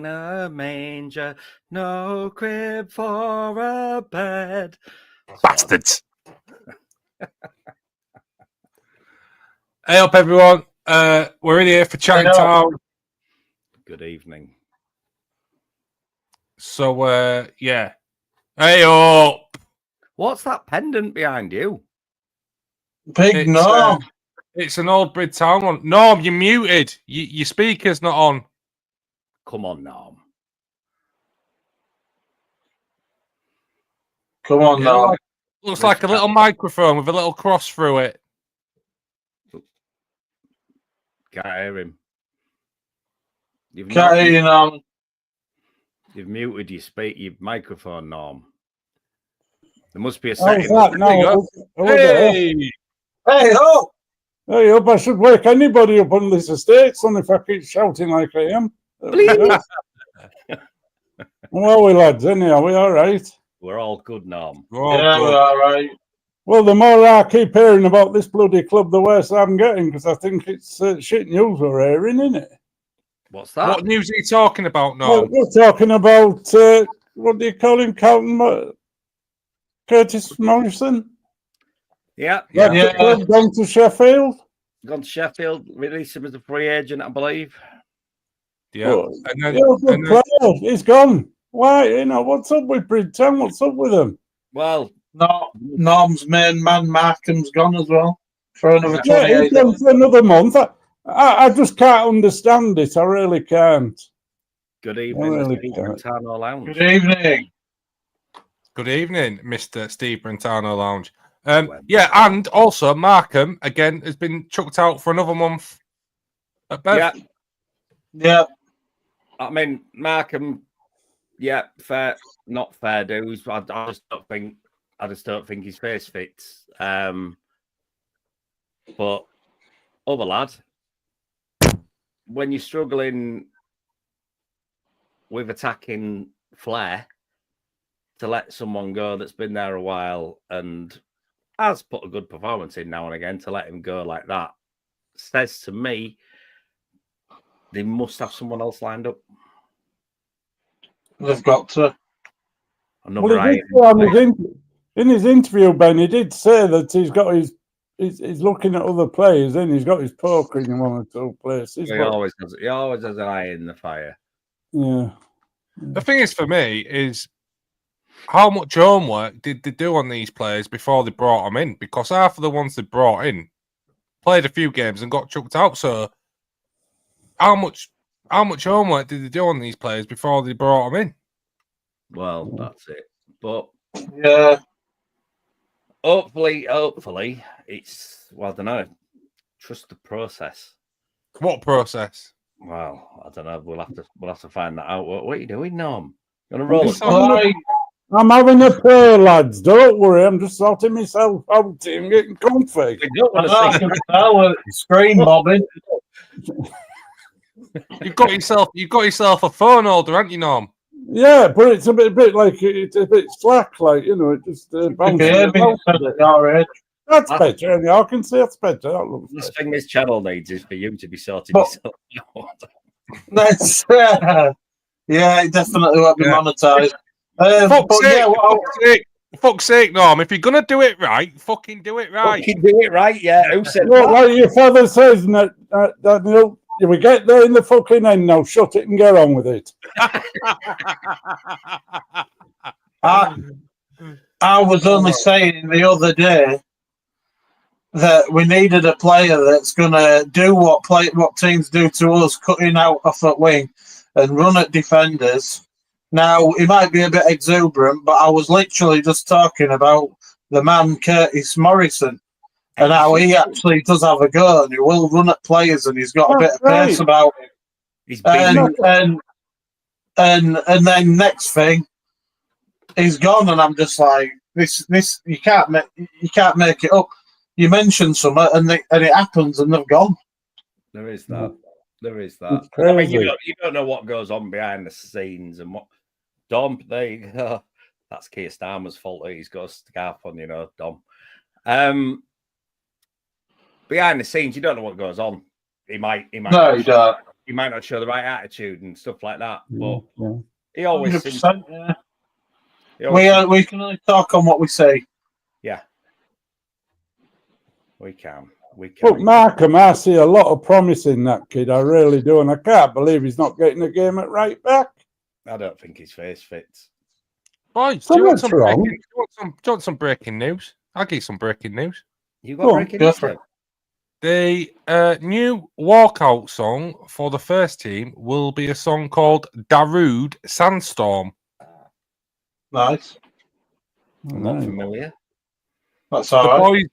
in a manger, no crib for a bed. Bastards. Hey up, everyone. We're in here for Chatting Town. Good evening. So, yeah. Hey up. What's that pendant behind you? Big Norm. It's an old Brid Town one. Norm, you're muted. Your speaker's not on. Come on, Norm. Come on, Norm. Looks like a little microphone with a little cross through it. Can't hear him. Can't hear you, Norm. You've muted your microphone, Norm. There must be a How's setting. that now? Hey! Hey, oh! Hey up, I should wake anybody up on this estate, son, if I keep shouting like I am. How are we, lads? Anyhow, we all right? We're all good, Norm. Yeah, we're all right. Well, the more I keep hearing about this bloody club, the worse I'm getting, because I think it's shit news we're hearing, isn't it? What's that? What news are you talking about, Well, Norm? we're talking about, what do you call him, Curtis Morrison? Yeah. Gone to Sheffield? Gone to Sheffield, released him as a free agent, I believe. Yeah. Oh, player. He's gone. Why? You know, what's up with Bridlington? What's up with him? Well, Norm's main man, Markham's gone as well for another 28 he's gone for another month. I just can't understand it. I really can't. Good evening, Brentano Lounge. Good evening. Good evening, Mr. Steve Brentano Lounge. Yeah, and also Markham, again, has been chucked out for another month at Bev. Yeah. I mean, Markham, fair, not fair dues. I just don't think his face fits. But other lad, when you're struggling with attacking flair, to let someone go that's been there a while and has put a good performance in now and again, to let him go like that says to me they must have someone else lined up. They've got to. In his interview, Ben, he did say that he's looking at other players, and he's got his poker in one or two places. He always has an eye in the fire. Yeah. The thing is, for me, is how much homework did they do on these players before they brought them in? Because half of the ones they brought in played a few games and got chucked out. So how much homework did they do on these players before they brought them in? Well, that's it. But yeah, hopefully, it's, well, I don't know. Trust the process. What process? Well, I don't know. We'll have to find that out. What are you doing, Norm? You want to roll? I'm having a play, lads. Don't worry. I'm just sorting myself out and getting comfy. I can tell screen mobbing. You've got yourself a phone holder, haven't you, Norm? Yeah, but it's a bit like it's a bit slack, like, you know, it just bounces. That's better. Anyhow, I can see that's better. The thing this channel needs is for you to be sorting yourself out. That's yeah, it definitely won't be monetized. Fuck's sake, Norm! If you're gonna do it right, fucking do it right. Fucking do it right, yeah. Who said that? Like your father says, that we get there in the fucking end now. Shut it and get on with it. I was only saying the other day that we needed a player that's going to do what teams do to us, cutting out a foot wing and run at defenders. Now, he might be a bit exuberant, but I was literally just talking about the man Curtis Morrison and how he actually does have a go and he will run at players and he's got a bit of pace about him. And then next thing, he's gone, and I'm just like, this you can't make it up. You mention something and it happens and they've gone. There is that. I mean, you don't know what goes on behind the scenes and what. Dom, there you go. That's Keir Starmer's fault that he's got a scarf on, you know, Dom. Behind the scenes, you don't know what goes on. He might. No, you don't. he might not show the right attitude and stuff like that. But Yeah. he always seems, 100%, yeah. he always seems- We can only talk on what we say. yeah. We can. Look, Markham, I see a lot of promise in that kid. I really do, and I can't believe he's not getting a game at right back. I don't think his face fits. Boys, do you want some breaking news? I'll give you some breaking news. You got breaking news? The new walkout song for the first team will be a song called Darude Sandstorm. Nice. Not familiar. That's all right.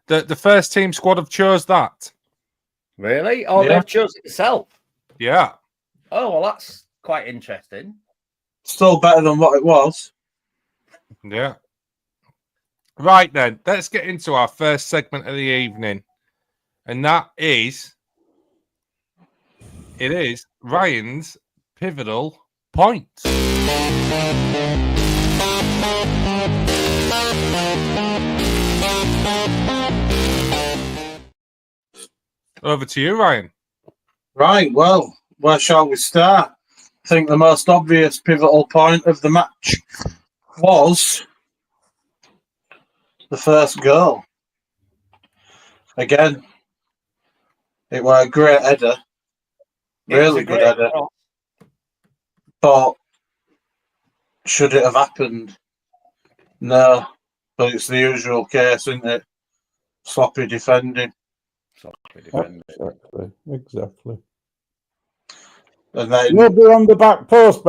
Boys, the first team squad have chose that. Really? Oh, they've chosen it itself. Yeah. Oh, well, that's quite interesting. Still better than what it was. Yeah. Right then, let's get into our first segment of the evening. And that is, it is Ryan's pivotal points. Over to you, Ryan. Right, well, where shall we start? I think the most obvious pivotal point of the match was the first goal. Again, it was a great header. Really good header. But should it have happened? No. But it's the usual case, isn't it? Sloppy defending. Exactly. And then nobody on the back post,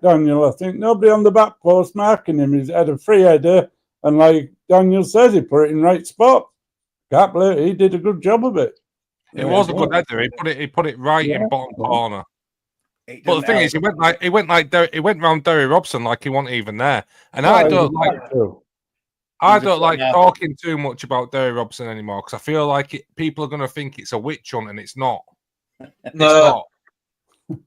Daniel. I think nobody on the back post marking him. He's had a free header, and like Daniel says, he put it in right spot. Can't believe it. He did a good job of it. It was a good header. He put it right in bottom corner. But the thing is, he went round Derry Robson like he wasn't even there. And I don't like talking too much about Derry Robson anymore because I feel like people are going to think it's a witch hunt, and it's not. No,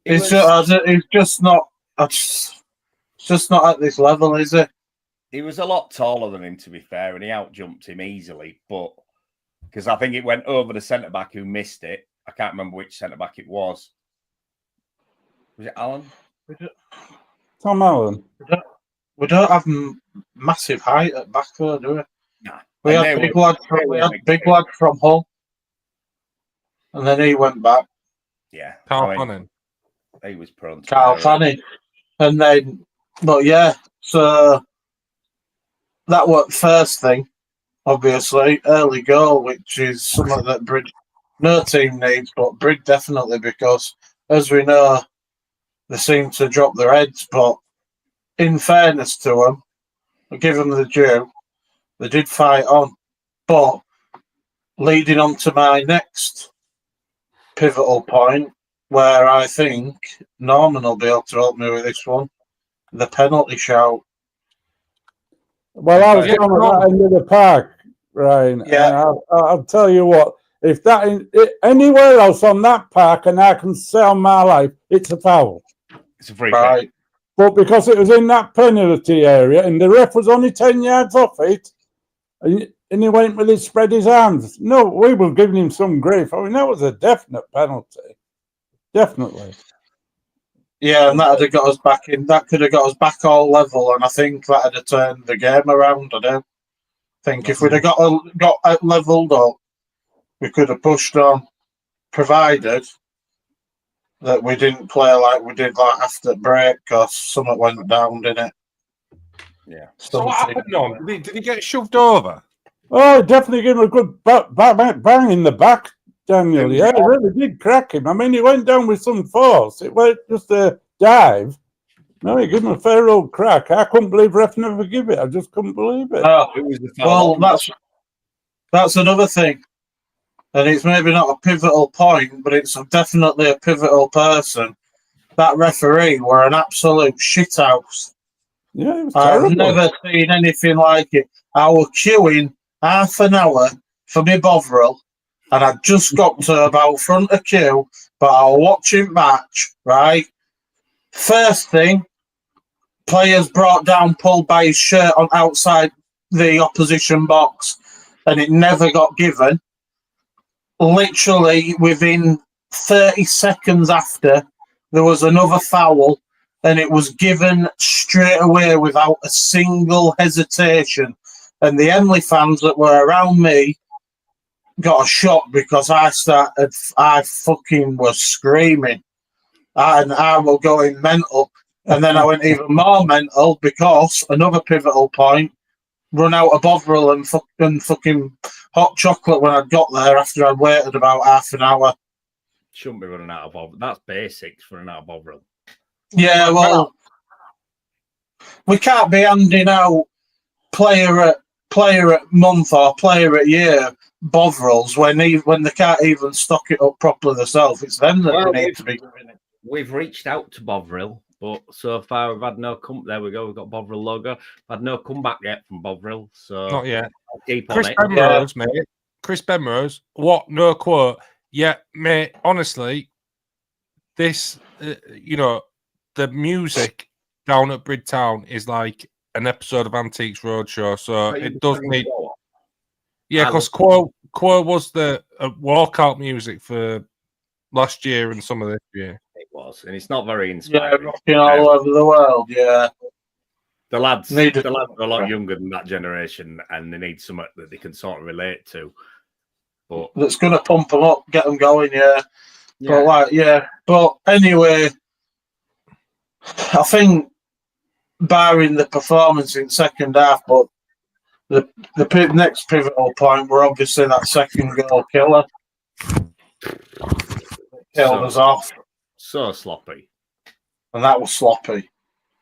it's just not. It's just not at this level, is it? He was a lot taller than him, to be fair, and he outjumped him easily. But because I think it went over the centre back who missed it. I can't remember which centre back it was. Was it Allen? Tom Allen. We don't have massive height at back though, do we? Nah. We had big lad from Hull, and then he went back. Yeah, Carl Fanning. He was prone to Carl Fanning, and then, but yeah, so that was first thing. Obviously, early goal, which is something that Brid, no team needs, but Brid definitely, because as we know, they seem to drop their heads. But in fairness to them, I give them the due. They did fight on, but leading on to my next pivotal point, where I think Norman will be able to help me with this one, the penalty shout. Well, I was down at that end of the park, Ryan. Yeah. I'll tell you what, if that anywhere else on that park, and I can say on my life, it's a foul. It's a free kick. But because it was in that penalty area, and the ref was only 10 yards off it, and he went with his spread his arms. No, we were giving him some grief. I mean, that was a definite penalty. Definitely. Yeah, and that would have got us back in. That could have got us back all level, and I think that would have turned the game around. I do think if we'd have got levelled up, we could have pushed on, provided that we didn't play like we did like after break, because something went down, didn't it? Yeah. So what happened on? Did he get shoved over? Oh, definitely gave him a good bang in the back, Daniel. Yeah, it really did crack him. I mean, he went down with some force. It wasn't just a dive. No, he gave him a fair old crack. I couldn't believe ref never give it. I just couldn't believe it. Well, that's another thing. And it's maybe not a pivotal point, but it's definitely a pivotal person. That referee were an absolute shithouse. Yeah, it was terrible. I've never seen anything like it. I was queuing half an hour for my Bovril, and I just got to about front of queue, but I was watching match, right? First thing, players brought down, pulled by his shirt on outside the opposition box, and it never got given. Literally within 30 seconds after, there was another foul, and it was given straight away without a single hesitation. And the Henley fans that were around me got a shock because I fucking was screaming. And I was going mental. And then I went even more mental because another pivotal point, run out of Bovril and fucking hot chocolate when I got there after I'd waited about half an hour. Shouldn't be running out of Bovril. That's basics, running out of Bovril. Yeah, well, we can't be handing out player at month or player at year Bovrils when they can't even stock it up properly themselves. It's them that they need to be giving it. We've reached out to Bovril, but so far we've had no There we go. We've got Bovril logo. We've had no comeback yet from Bovril, so Not yet. I'll keep Chris on it. Penrose, mate. Chris Penrose. What? No quote. Yeah, mate. Honestly, this, the music down at Brid Town is like an episode of Antiques Roadshow. So it does need. Yeah, because Quo was the walkout music for last year and some of this year. It was, and it's not very inspiring. Yeah, rocking all over the world. Yeah, the lads are a lot younger than that generation, and they need something that they can sort of relate to. But that's going to pump them up, get them going. Yeah. But anyway, I think barring the performance in second half, but the next pivotal point were obviously that second goal killer. Killed us off. So sloppy. And that was sloppy.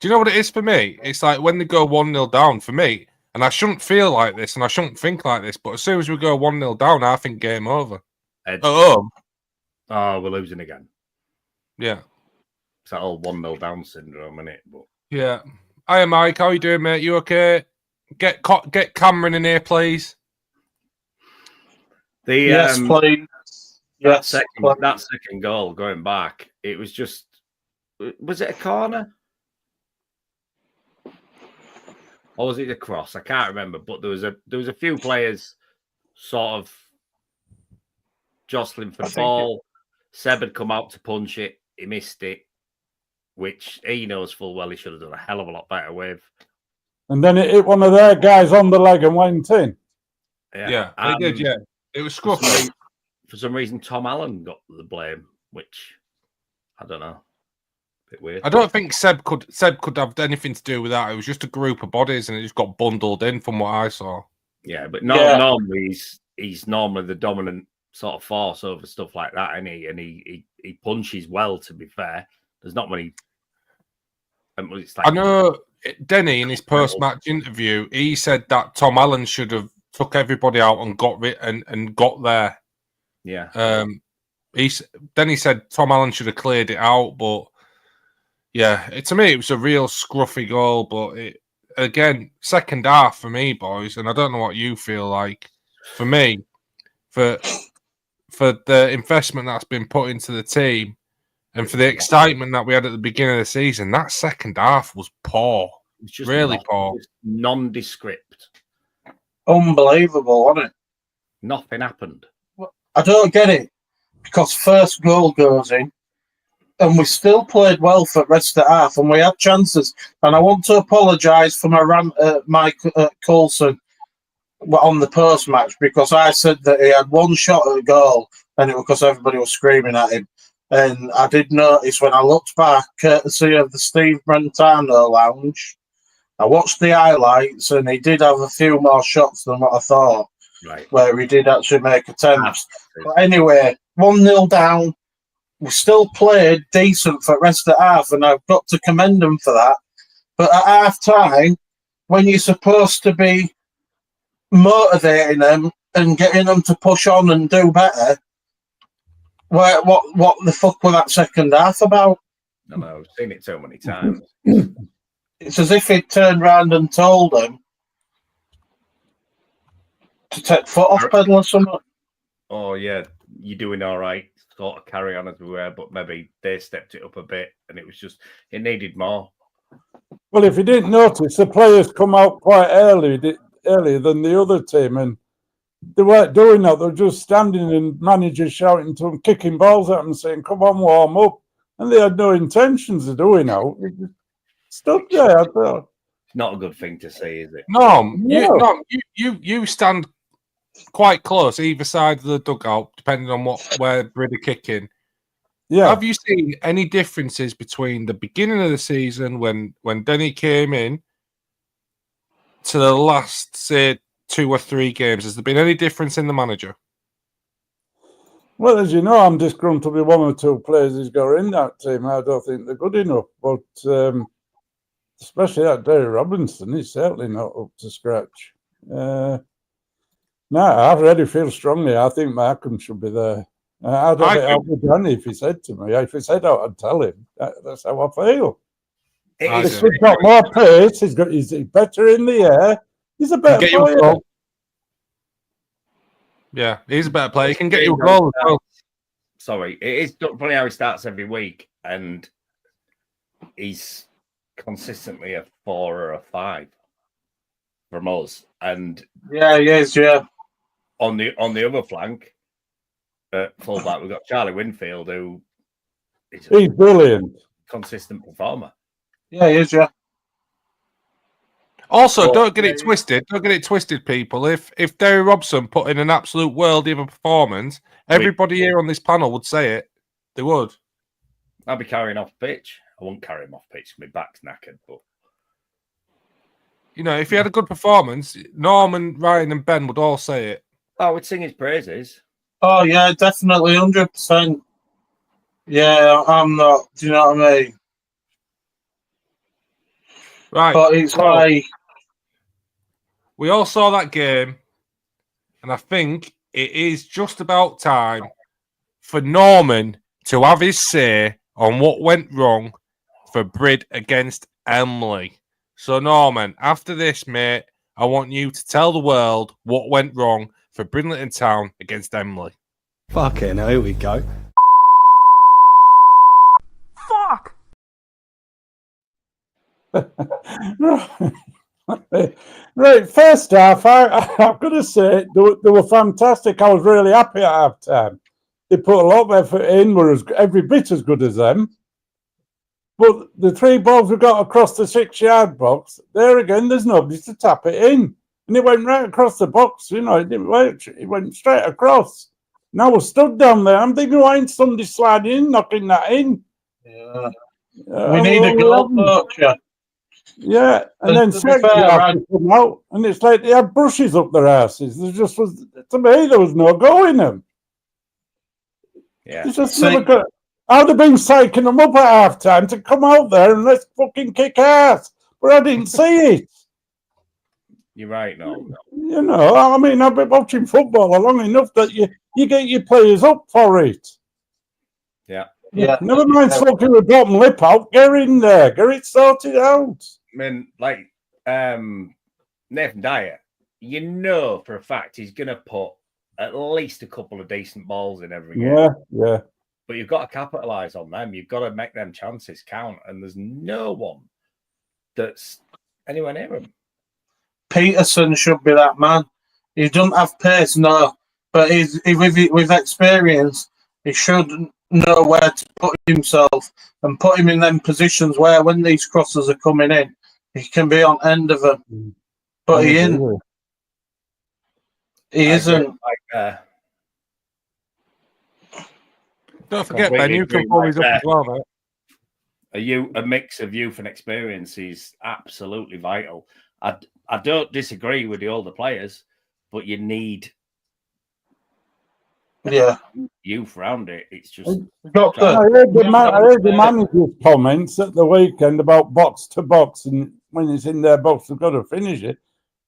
Do you know what it is for me? It's like when they go 1-0 down for me, and I shouldn't feel like this and I shouldn't think like this, but as soon as we go 1-0 down, I think game over. Oh, we're losing again. Yeah. It's that old 1-0 down syndrome, isn't it? But yeah. Hiya, Mike. How you doing, mate? You okay? Get Cameron in here, please. Yes, please. That second goal going back, it was just, was it a corner? Or was it a cross? I can't remember, but there was a few players sort of jostling for the ball. Seb had come out to punch it. He missed it, which he knows full well he should have done a hell of a lot better with. And then it hit one of their guys on the leg and went in. Yeah, he did, yeah. It was scruffy. For some reason, Tom Allen got the blame, which, I don't know. Bit weird. I don't think Seb could have anything to do with that. It was just a group of bodies and it just got bundled in from what I saw. Yeah, but normally he's normally the dominant sort of force over stuff like that, and he punches well, to be fair. There's not many. I know Denny in his post-match interview, he said that Tom Allen should have took everybody out and got there. Yeah. Denny said Tom Allen should have cleared it out, but yeah, to me it was a real scruffy goal. But again, second half for me, boys, and I don't know what you feel like. For me, for the investment that's been put into the team. And for the excitement that we had at the beginning of the season, that second half was poor. It was just really poor. Nondescript. Unbelievable, wasn't it? Nothing happened. I don't get it. Because first goal goes in, and we still played well for the rest of the half, and we had chances. And I want to apologise for my rant at Mike Coulson on the post-match, because I said that he had one shot at a goal, and it was because everybody was screaming at him. And I did notice when I looked back, courtesy of the Steve Brentano lounge, I watched the highlights and he did have a few more shots than what I thought, right, where he did actually make attempts. But anyway, 1-0 down, we still played decent for the rest of the half, and I've got to commend them for that. But at half-time, when you're supposed to be motivating them and getting them to push on and do better, what the fuck was that second half about? No, I've seen it so many times. It's as if he'd turned round and told them to take foot off pedal or something. Oh, yeah, you're doing all right. Sort of carry on as we were, but maybe they stepped it up a bit, and it needed more. Well, if you didn't notice, the players come out quite earlier than the other team, and they weren't doing that. They were just standing and managers shouting to them, kicking balls at them, saying, "Come on, warm up." And they had no intentions of doing that. They just stood there. I thought, It's not a good thing to say, is it? No. You stand quite close either side of the dugout, depending on where Brid are kicking. yeah. Have you seen any differences between the beginning of the season when Denny came in to the last, say, 2 or 3 games? Has there been any difference in the manager? Well, as you know, I'm disgruntled with 1 or 2 players who's got in that team. I don't think they're good enough. But especially that Derry Robinson, he's certainly not up to scratch. No, I really feel strongly. I think Markham should be there. I'd have it out with Danny if he said to me. If he said out, I'd tell him. That's how I feel. He's got more pace. He's better in the air. He's a better player. Yeah, he's a better player. He can get you a goal as well. Sorry, it is funny how he starts every week, and he's consistently a 4 or a 5 from us. And yeah, he is. Yeah. On the other flank, at fullback, we've got Charlie Winfield, who is He's brilliant, consistent performer. Yeah, he is. Yeah. Also, don't get it twisted. Don't get it twisted, people. If Derry Robson put in an absolute worldie of a performance, everybody here on this panel would say it. They would. I'd be carrying off pitch. I won't carry him off pitch. My back's knackered, but you know, if he had a good performance, Norman, Ryan, and Ben would all say it. I would sing his praises. Oh yeah, definitely, 100%. Yeah, I'm not. Do you know what I mean? Right. But it's like we all saw that game, and I think it is just about time for Norman to have his say on what went wrong for Brid against Emily. So, Norman, after this, mate, I want you to tell the world what went wrong for Bridlington Town against Emily. Fucking hell, here we go. Fuck! Right, first half, I've got to say, they were fantastic. I was really happy at half time. They put a lot of effort in, were every bit as good as them. But the 3 balls we got across the 6-yard box, there again, there's nobody to tap it in. And it went right across the box, you know, it went straight across. Now we're stood down there. I'm thinking, why ain't somebody sliding in, knocking that in? Yeah. We need a goal poacher. Yeah, and then second half they come out, and it's like they had brushes up their asses. There just was, to me, there was no go in them. Yeah, it's just never good. I'd have been psyching them up at half time to come out there and let's fucking kick ass, but I didn't see it. You're right, no. You know, I mean, I've been watching football long enough that you get your players up for it. Yeah. Yeah. Never mind fucking with bottom lip out. Get in there. Get it sorted out. I mean, like Nathan Dyer, you know for a fact he's going to put at least a couple of decent balls in every game. Yeah. But you've got to capitalise on them. You've got to make them chances count. And there's no one that's anywhere near him. Peterson should be that man. He doesn't have pace, no. But with experience, he should know where to put himself and put him in them positions where when these crosses are coming in, he can be on end of them. But he isn't. He isn't. Don't forget, Ben, you can always up as well, mate. A mix of youth and experience is absolutely vital. I don't disagree with the older players, but you need youth around it. It's just I heard the manager's comments at the weekend about box to box, and when it's in their box, we've got to finish it.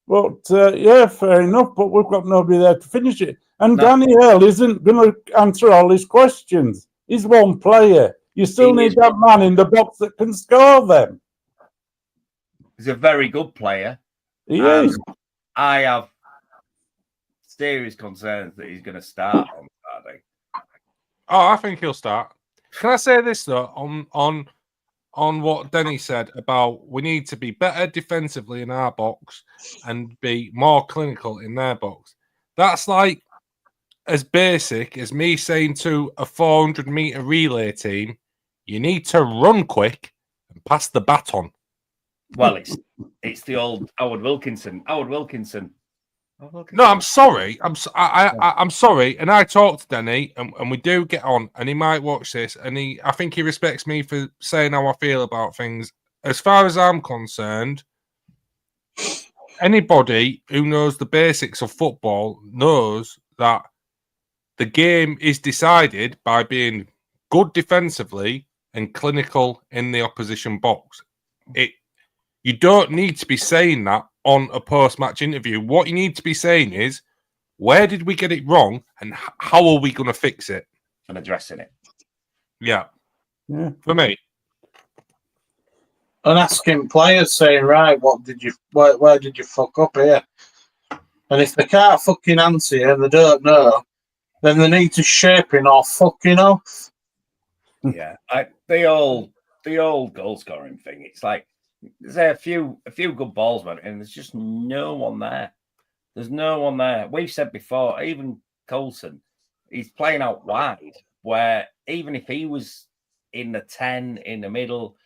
But yeah, fair enough. But we've got nobody there to finish it, and Danny Earl isn't going to answer all his questions. He's one player. You still need that man in the box that can score them. He's a very good player. He is. I have serious concerns that he's going to start on Saturday. Oh, I think he'll start. Can I say this though on what Denny said about we need to be better defensively in our box and be more clinical in their box? That's like as basic as me saying to a 400-meter relay team, you need to run quick and pass the baton. Well, it's the old Howard Wilkinson. Howard Wilkinson. No, I'm sorry. I'm sorry. And I talked to Danny, and we do get on. And he might watch this, and I think he respects me for saying how I feel about things. As far as I'm concerned, anybody who knows the basics of football knows that the game is decided by being good defensively and clinical in the opposition box. You don't need to be saying that on a post-match interview. What you need to be saying is, where did we get it wrong and how are we going to fix it? And addressing it. Yeah. For me. And asking players, saying, right, where did you fuck up here? And if they can't fucking answer you and they don't know, then they need to shaping or fucking off. Yeah. The old goal scoring thing. It's like, there's a few good balls, man, and there's just no one there. There's no one there. We've said before, even Coulson, he's playing out wide, where even if he was in the 10, in the middle,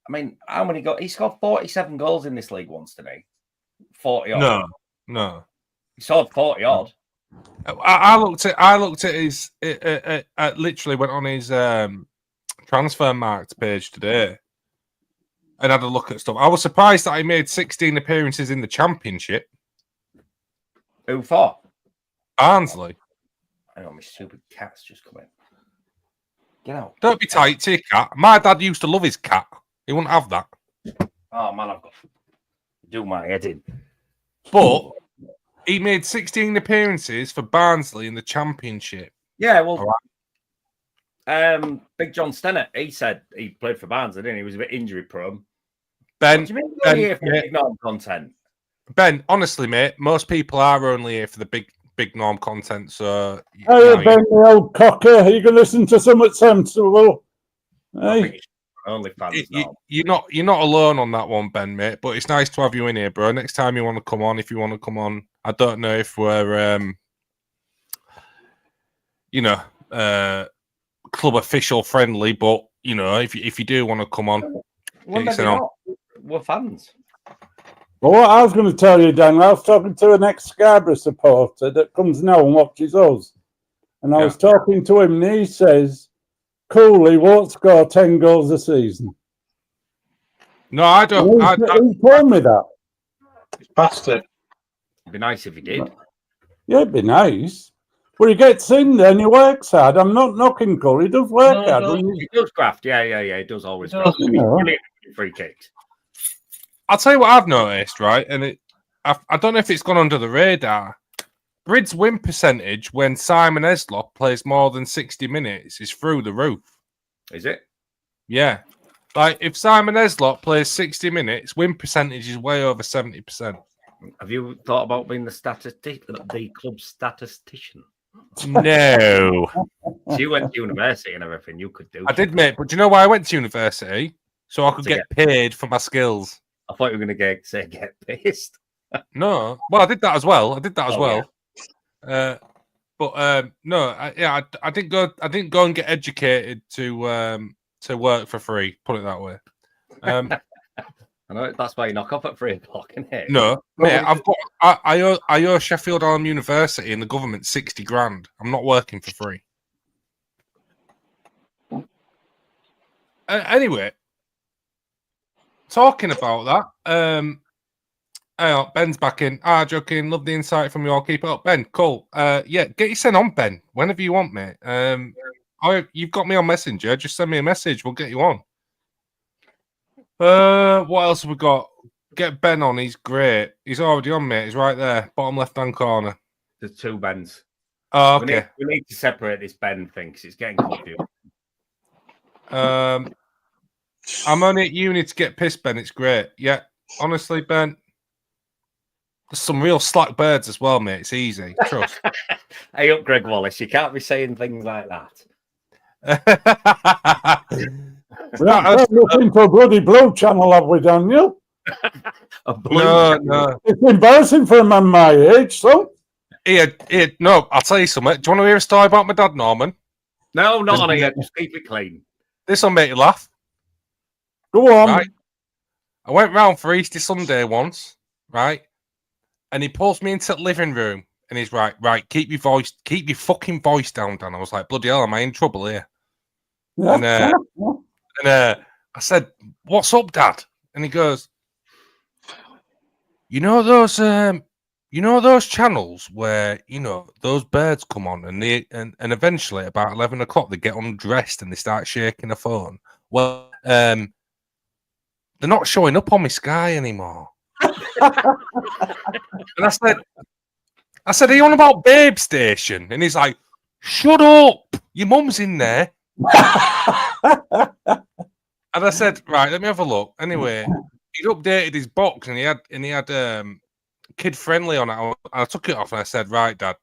I mean, how many goals? He scored 47 goals in this league once, didn't he? 40 odd. No. He scored 40 odd. I looked at his. Literally went on his transfer marked page today. And had a look at stuff. I was surprised that he made 16 appearances in the Championship. Who for? Barnsley. Hang on, my stupid cat's just come in. Get out. Don't be tight to your cat. My dad used to love his cat. He wouldn't have that. Oh, man, I've got to do my head in. But he made 16 appearances for Barnsley in the Championship. Yeah, well, Big John Stennett, he said he played for Barnsley, didn't he? He was a bit injury prone. Ben, What do you mean you're here for big norm content? Ben, honestly, mate, most people are only here for the big norm content. So, Hey, Ben, the old cocker, are you going to listen to somewhat sensible? Hey, Only fans. You're not alone on that one, Ben, mate. But it's nice to have you in here, bro. Next time you want to come on, if you want to come on, I don't know if we're, club official friendly, but if you do want to come on, we're fans. well, what I was going to tell you, Dan, I was talking to an ex-Scarborough supporter that comes now and watches us. And I was talking to him, and he says, Cooley won't score 10 goals a season. No, I don't. He told me that. Bastard. It'd be nice if he did. Yeah, it'd be nice. But he gets in there and he works hard. I'm not knocking Cooley. He does work hard. He does graft. Yeah. He does always graft. Free kicked. I'll tell you what I've noticed, right? And I don't know if it's gone under the radar. Brid's win percentage when Simon Eslop plays more than 60 minutes is through the roof. Is it? Yeah. Like, if Simon Eslop plays 60 minutes, win percentage is way over 70%. Have you thought about being the club statistician? No. So you went to university and everything. You could do. I did, mate. But do you know why I went to university? So I could get paid for my skills. I thought you were going to get pissed. No. Well, I did that as well. Yeah. No. I didn't go. I didn't go and get educated to work for free. Put it that way. I know that's why you knock off at 3 o'clock, isn't it? No, mate. I owe Sheffield Hallam University and the government 60 grand. I'm not working for free. Anyway, talking about that. Hang on, Ben's back in. Joking. Love the insight from you all. Keep it up, Ben. Cool. Get you sent on, Ben, whenever you want, mate. You've got me on Messenger. Just send me a message. We'll get you on. What else have we got? Get Ben on. He's great. He's already on, mate. He's right there, bottom left-hand corner. There's 2 Bens. Oh, okay. We need to separate this Ben thing because it's getting confusing. I'm only at uni to get pissed, Ben. It's great. Yeah, honestly, Ben. There's some real slack birds as well, mate. It's easy. Trust. Hey up, Greg Wallace. You can't be saying things like that. We're not looking for a bloody blue channel, have we, Daniel? No. It's embarrassing for a man my age, son. No, I'll tell you something. Do you want to hear a story about my dad, Norman? No, not on here. Just keep it clean. This will make you laugh. Go on. Right. I went round for Easter Sunday once, right? And he pulls me into the living room and he's right, keep your fucking voice down, Dan. I was like, bloody hell, am I in trouble here? And I said, what's up, Dad? And he goes, you know those channels where, those birds come on and and eventually about 11 o'clock they get undressed and they start shaking the phone. Well, they're not showing up on my Sky anymore. And I said, are you on about Babe Station? And he's like, shut up, your mum's in there. And I said, right, let me have a look. Anyway, he'd updated his box and he had kid friendly on it. I took it off and I said, right, Dad,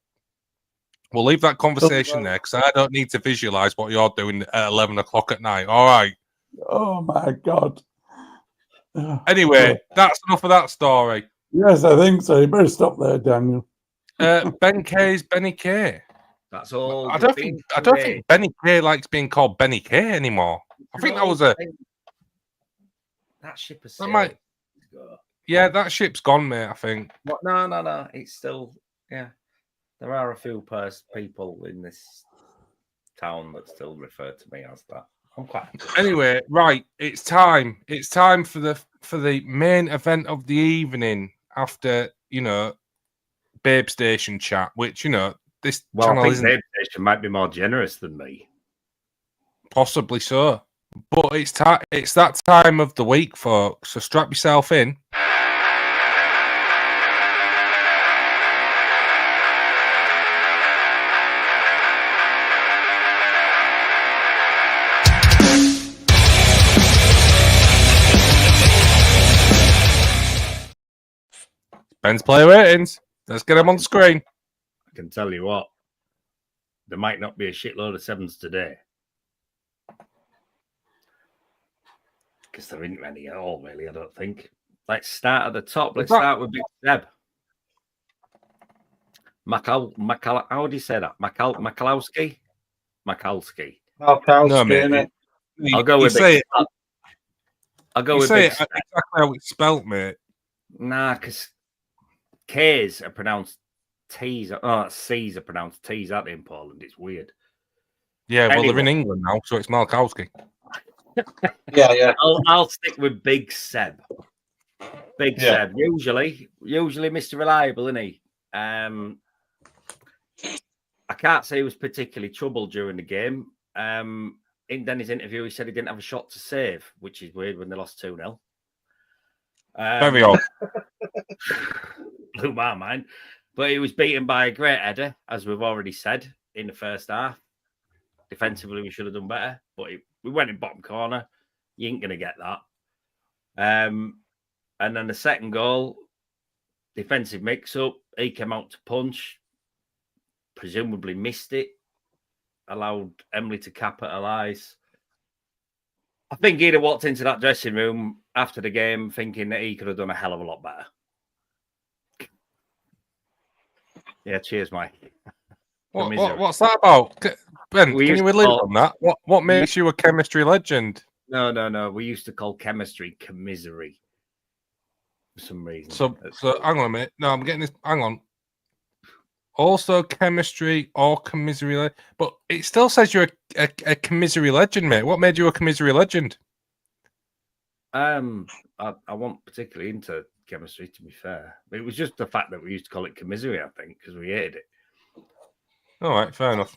we'll leave that conversation there because I don't need to visualize what you're doing at 11 o'clock at night. All right. Oh my God. Anyway, that's enough of that story. Yes, I think so. You better stop there, Daniel. Ben K's Benny K. That's all. I don't think Benny K likes being called Benny K anymore. I think that was that ship is. Yeah, that ship's gone, mate. I think. What? No. It's still. Yeah, there are a few people in this town that still refer to me as that. I'm quite. Anyway, right. It's time. It's time for the main event of the evening after Babe Station chat, which this channel I think isn't. Babe Station might be more generous than me. Possibly so. But it's that time of the week, folks. So strap yourself in. Ben's player ratings. Let's get them on screen. I can tell you what. There might not be a shitload of sevens today. Because there isn't many at all, really, I don't think. Let's start at the top. Let's start with Big Seb. How do you say that? Makalowski? Makalski. No, mate. I'll go with Big Seb. I'll go with Big Seb. Exactly how it's spelt, mate. Nah, because K's are pronounced T's. Oh, C's are pronounced T's, aren't they, in Poland? It's weird. Yeah, well, they're in England now, so it's Malkowski. Yeah. I'll stick with Big Seb. Big Seb. Usually Mr. Reliable, isn't he? I can't say he was particularly troubled during the game. In Denny's interview, he said he didn't have a shot to save, which is weird when they lost 2-0. Very odd. Blew my mind. But he was beaten by a great header, as we've already said, in the first half. Defensively, we should have done better, but we went in bottom corner. You ain't going to get that. And then the second goal, defensive mix-up. He came out to punch, presumably missed it, allowed Emily to capitalise. I think he'd have walked into that dressing room after the game thinking that he could have done a hell of a lot better. Yeah, cheers, Mike. What's that about? Ben, can you elaborate on that? What makes you a chemistry legend? No. We used to call chemistry commisery for some reason. So hang on a minute. No, I'm getting this. Hang on. Also chemistry or commisery, but it still says you're a commisery legend, mate. What made you a commisery legend? I wasn't particularly into chemistry, to be fair. It was just the fact that we used to call it commisery, I think, because we hated it. All right, fair enough.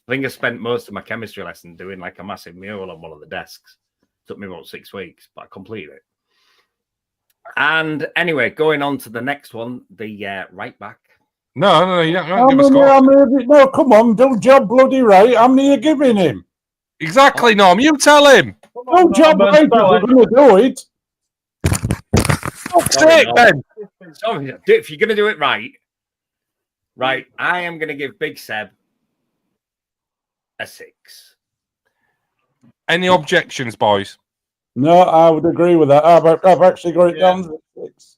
I think I spent most of my chemistry lesson doing like a massive mural on one of the desks. It took me about 6 weeks, but I completed it. And anyway, going on to the next one, the right back. No, you don't give a score. No, come on, do job bloody right. How many are you giving him? Exactly, Norm. You tell him. No job right if we're going to do it. Fuck's sake, Ben. Sorry, if you're going to do it right, I am going to give Big Seb a 6. Any objections, boys? No, I would agree with that. I've actually got it down to 6.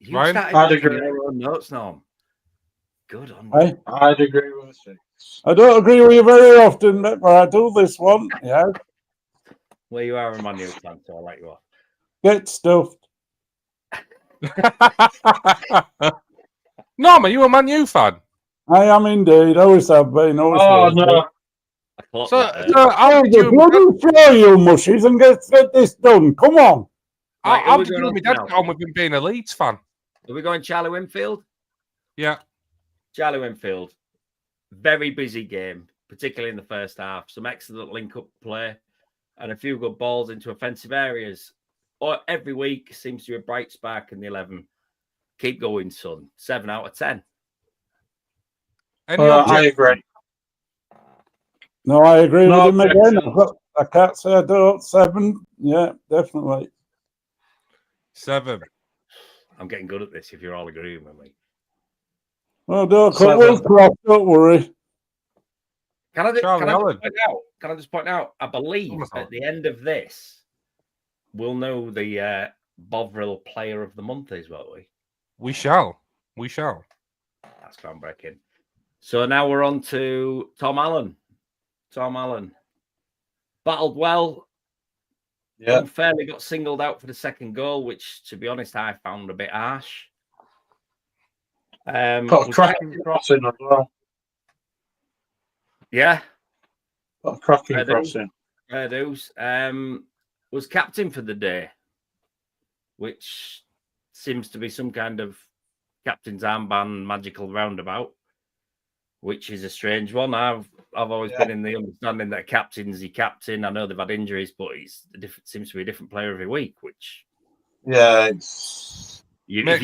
You Ryan? started I'd making agree. your own notes, Norm. Good on you. I'd agree with a 6. I don't agree with you very often, but I do this one. Yeah, Well, you are a Man U fan, so I'll let you off. get stuffed. Norm, are you a Man U fan? I am indeed. Always have been. Always Oh, will be. no. I clocked So, that. so how Oh, did the you? bloody throw, you mushies, and get this done. Come on. Right, How who we did going you on and to my dad now? get on with him being a Leeds fan? Are we going Charlie Winfield? Yeah. Charlie Winfield. Very busy game, particularly in the first half. Some excellent link-up play and a few good balls into offensive areas. Or every week seems to be a bright spark in the 11. Keep going, son. 7 out of 10. Any I object? agree. No, I agree No with him again. objections. I can't say I don't. 7. Yeah, definitely. 7. I'm getting good at this if you're all agreeing with me. Well, don't cut 7. one cross. Don't worry. Can I Charlie Allen. just point out? I believe Thomas at Allen. the end of this, we'll know the Bovril Player of the Month is, won't we? We shall. We shall. That's groundbreaking. So now we're on to Tom Allen. Tom Allen battled well. Yeah. Unfairly got singled out for the second goal, which, to be honest, I found a bit harsh. Got a Was cracking crossing as well. yeah, Got a cracking I do. crossing. fair dues. Was captain for the day, which seems to be some kind of captain's armband magical roundabout, which is a strange one. I've always been in the understanding that captain's the captain. I know they've had injuries, but seems to be a different player every week. Which Yeah, it's if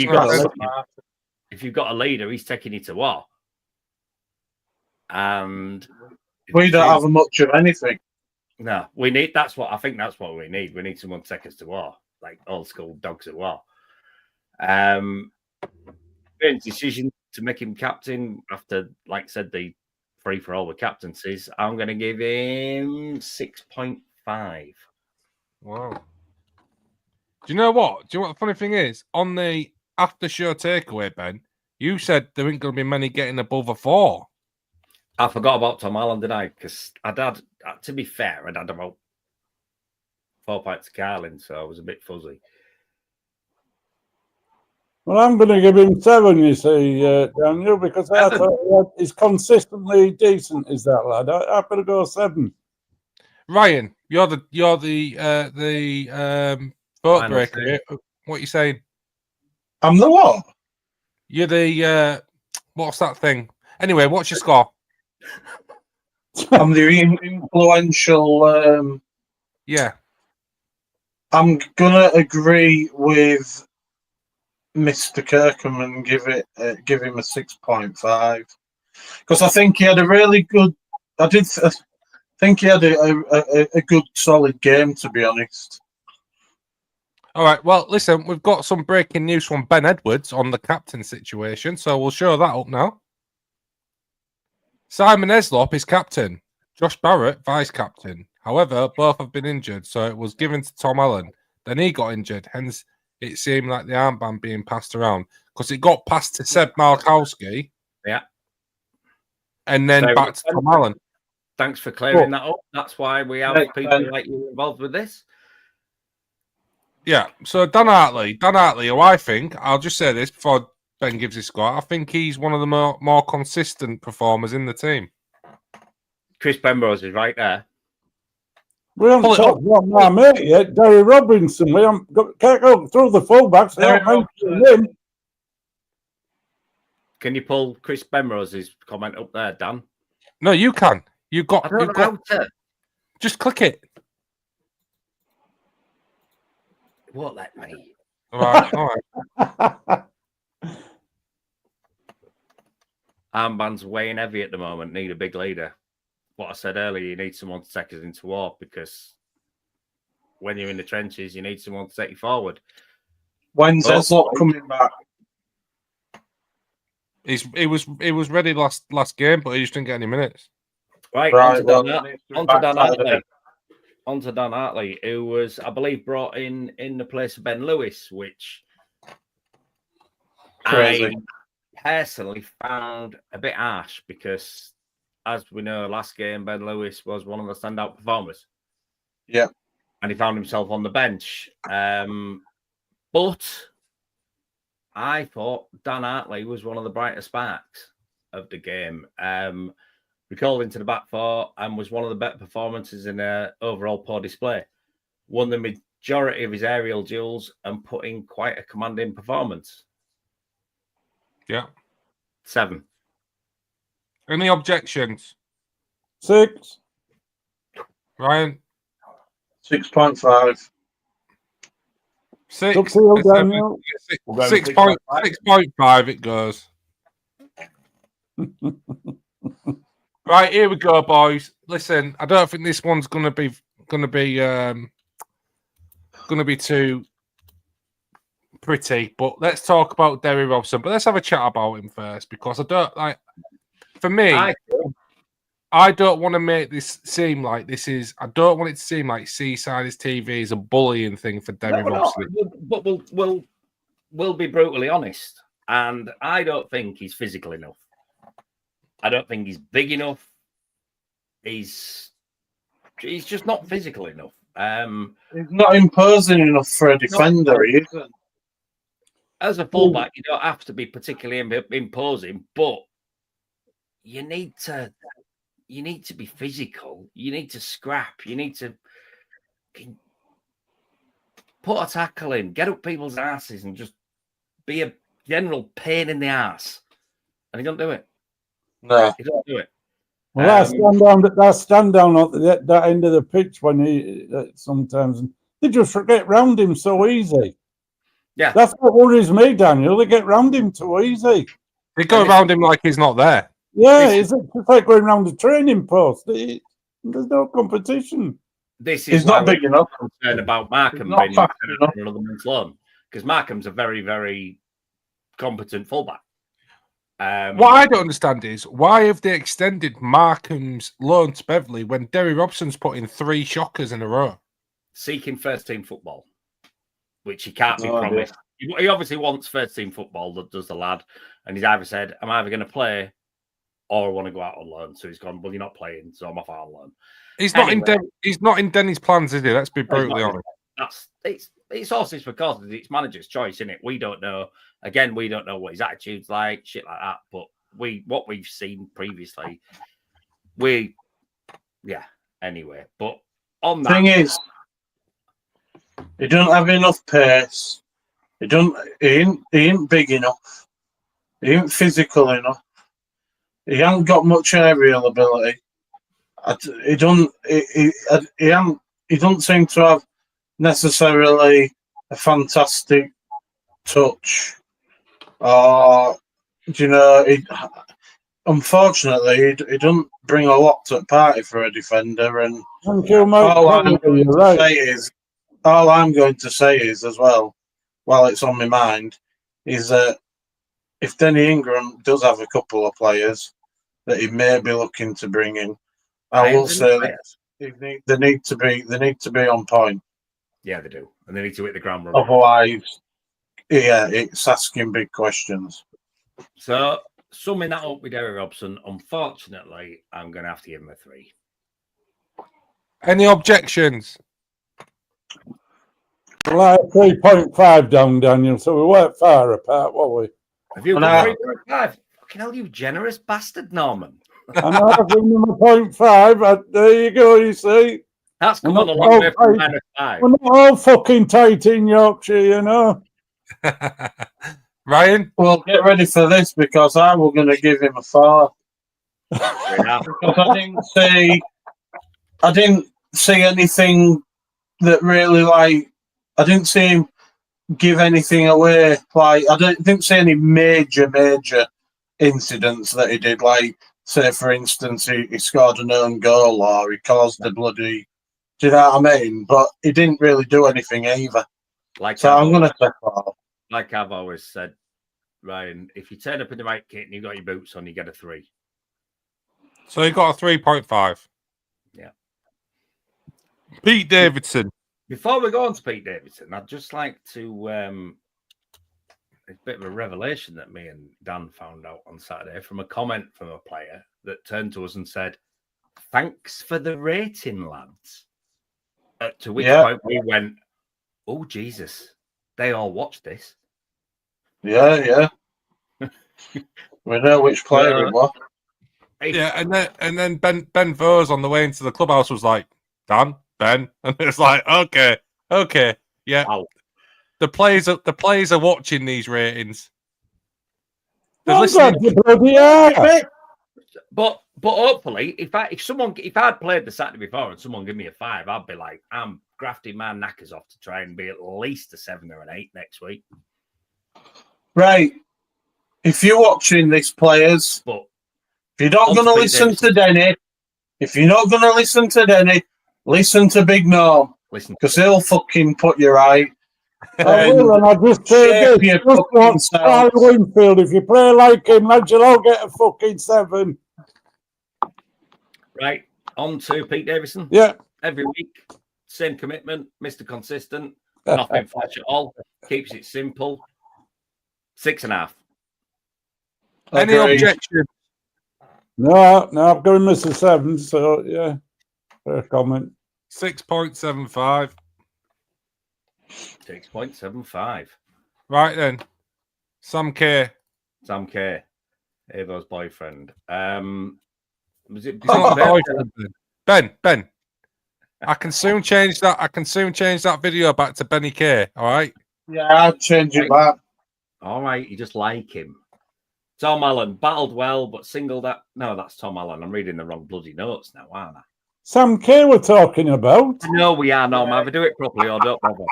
you've got a leader, he's taking you to war. And we don't have much of anything. no, we need. That's what we need. We need someone to take us to war, like old school dogs at war. Decision to make him captain after, like I said, the free for all with captaincies. I'm going to give him 6.5. Wow. Do you know what? Do you know what the funny thing is? On the after show takeaway, Ben, you said there ain't going to be many getting above a 4. I forgot about Tom Allen, didn't I? Because I'd had, to be fair, I'd had about 4 points to Carlin, so I was a bit fuzzy. Well, I'm going to give him 7, you see, Daniel, because I thought he's consistently decent, is that lad. I'm going to go 7. Ryan, you're the vote Final breaker. say. What are you saying? I'm the what? You're the what's that thing? Anyway, what's your score? I'm the influential. Yeah. I'm gonna agree with Mr. Kirkham and give him a 6.5 because I think he had a really good. I think he had a good solid game, to be honest. All right. Well, listen, we've got some breaking news from Ben Edwards on the captain situation, so we'll show that up now. Simon Eslop is captain. Josh Barrett, vice captain. However, both have been injured, so it was given to Tom Allen. Then he got injured, hence it seemed like the armband being passed around because it got passed to Seb Malkowski. Yeah. And then Very back to good. Tom Allen. Thanks for clearing that up. That's why we have people like you involved with this. Yeah, so Dan Hartley, who I think, I'll just say this before Ben gives his score, I think he's one of the more consistent performers in the team. Chris Pembrose is right there. We haven't Pull it talked about my mate yet, Derry Robinson. We can't go through the fullbacks. Him. Can you pull Chris Pembrose's comment up there, Dan? No, you can. You've got. I don't know how to. Just click it. It won't let me. All right. Armband's weighing heavy at the moment. Need a big leader. What I said earlier, you need someone to take us into war because when you're in the trenches, you need someone to take you forward. When's Eslop coming back? He was ready last game, but he just didn't get any minutes. Right, on to Dan Hartley, who was, I believe, brought in the place of Ben Lewis, which Crazy. I personally found a bit harsh because, as we know, last game Ben Lewis was one of the standout performers. Yeah. And he found himself on the bench. But I thought Dan Hartley was one of the brighter sparks of the game. Recalled into the back four and was one of the better performances in an overall poor display. Won the majority of his aerial duels and put in quite a commanding performance. Yeah. 7. Any objections? 6. Ryan? 6.5. 6. Up to you, Daniel. We'll go with 6.5 it goes. Right, here we go, boys. Listen, I don't think this one's gonna be too pretty, but let's talk about Derry Robson. But let's have a chat about him first, because I don't like. For me, I don't want to make this seem like this is. I don't want it to seem like Seaside's TV is a bullying thing for Derry Robson. But we'll be brutally honest, and I don't think he's physical enough. I don't think he's big enough. He's just not physical enough. He's not imposing enough for a defender, he isn't. As a fullback, you don't have to be particularly imposing, but you need to be physical. You need to scrap. You need to put a tackle in, get up people's asses, and just be a general pain in the ass. And he don't do it. No. He don't do it. Well, that stand down at that end of the pitch when he sometimes they just get round him so easy. Yeah, that's what worries me, Daniel. They get round him too easy. They go around him like he's not there. Yeah, it's like going round the training post. There's no competition. This is he's not big enough. Concerned about Markham being another man's loan, because Markham's a very, very competent fullback. What I don't understand is why have they extended Markham's loan to Beverley when Derry Robson's put in 3 shockers in a row? Seeking first team football, which he can't be promised. He obviously wants first team football, that does the lad, and he's either said, I'm either going to play or I want to go out on loan. So he's gone, well, you're not playing, so I'm off out on loan. He's not in Denny's plans, is he? Let's be brutally honest. It's horses for courses. It's manager's choice, isn't it? We don't know. Again, we don't know what his attitude's like, shit like that. But what we've seen previously, anyway. But on that thing is, he don't have enough pace. He ain't big enough. He ain't physical enough. He ain't got much aerial ability. He don't seem to have necessarily a fantastic touch. Unfortunately, he don't bring a lot to the party for a defender. And all I'm going to say is as well, while it's on my mind, is that if Denny Ingram does have a couple of players that he may be looking to bring in, I will say that they need to be on point. Yeah, they do, and they need to hit the ground running. Otherwise, it's asking big questions. So, summing that up with Derry Robson, unfortunately, I'm going to have to give him a 3. Any objections? Like 3.5 down, Daniel. So we weren't far apart, were we? Have you got 3.5? Fucking hell, you generous bastard, Norman. I know, I've given him a 0.5. There you go, you see. That's come on a long way from -5. We're not all fucking tight in Yorkshire, you know. Ryan? Well, get ready for this because I was going to give him a 4. Because I didn't see anything that really I didn't see him give anything away. I didn't see any major incidents that he did. Like, say, for instance, he scored an own goal or he caused the bloody. Do you know what I mean? But he didn't really do anything either. I'm going to say 4. Like I've always said, Ryan, if you turn up in the right kit and you've got your boots on, you get a 3. So you got a 3.5. Yeah. Pete Davidson. Before we go on to Pete Davidson, I'd just like to it's a bit of a revelation that me and Dan found out on Saturday from a comment from a player that turned to us and said, "Thanks for the rating, lads." To which point we went, "Oh, Jesus, they all watched this." Yeah. We know which player it was. Yeah, and then Ben Vose on the way into the clubhouse was like, "Dan, Ben," and it's like, okay, yeah. Wow. The players are watching these ratings. They're I'm listening. glad you bloody are. But hopefully, if I'd played the Saturday before and someone gave me a 5, I'd be like, I'm grafting my knackers off to try and be at least a 7 or an 8 next week. Right. If you're watching this, players, But if you're not going to listen to Denny, listen to Big Norm, listen, because he'll fucking put you right. I will, and I just say shape this. your Just fucking watch Charlie selves. Winfield. If you play like him, lads, you'll all get a fucking 7. right, on to Pete Davison. Yeah. Every week, same commitment, Mr. Consistent, nothing flash at all, keeps it simple. 6.5. Any objection? No, I'm going Mr. 7, so yeah. Fair comment. 6.75. 6.75. Right then. Sam K. Avo's boyfriend. Was it He's not a boyfriend. Ben. I can soon change that video back to Benny K. All right. Yeah, I'll change it back. All right, you just like him. Tom Allen battled well, but singled out. No, that's Tom Allen. I'm reading the wrong bloody notes now, aren't I? Sam K we're talking about. No, we are not. Either do it properly or don't bother.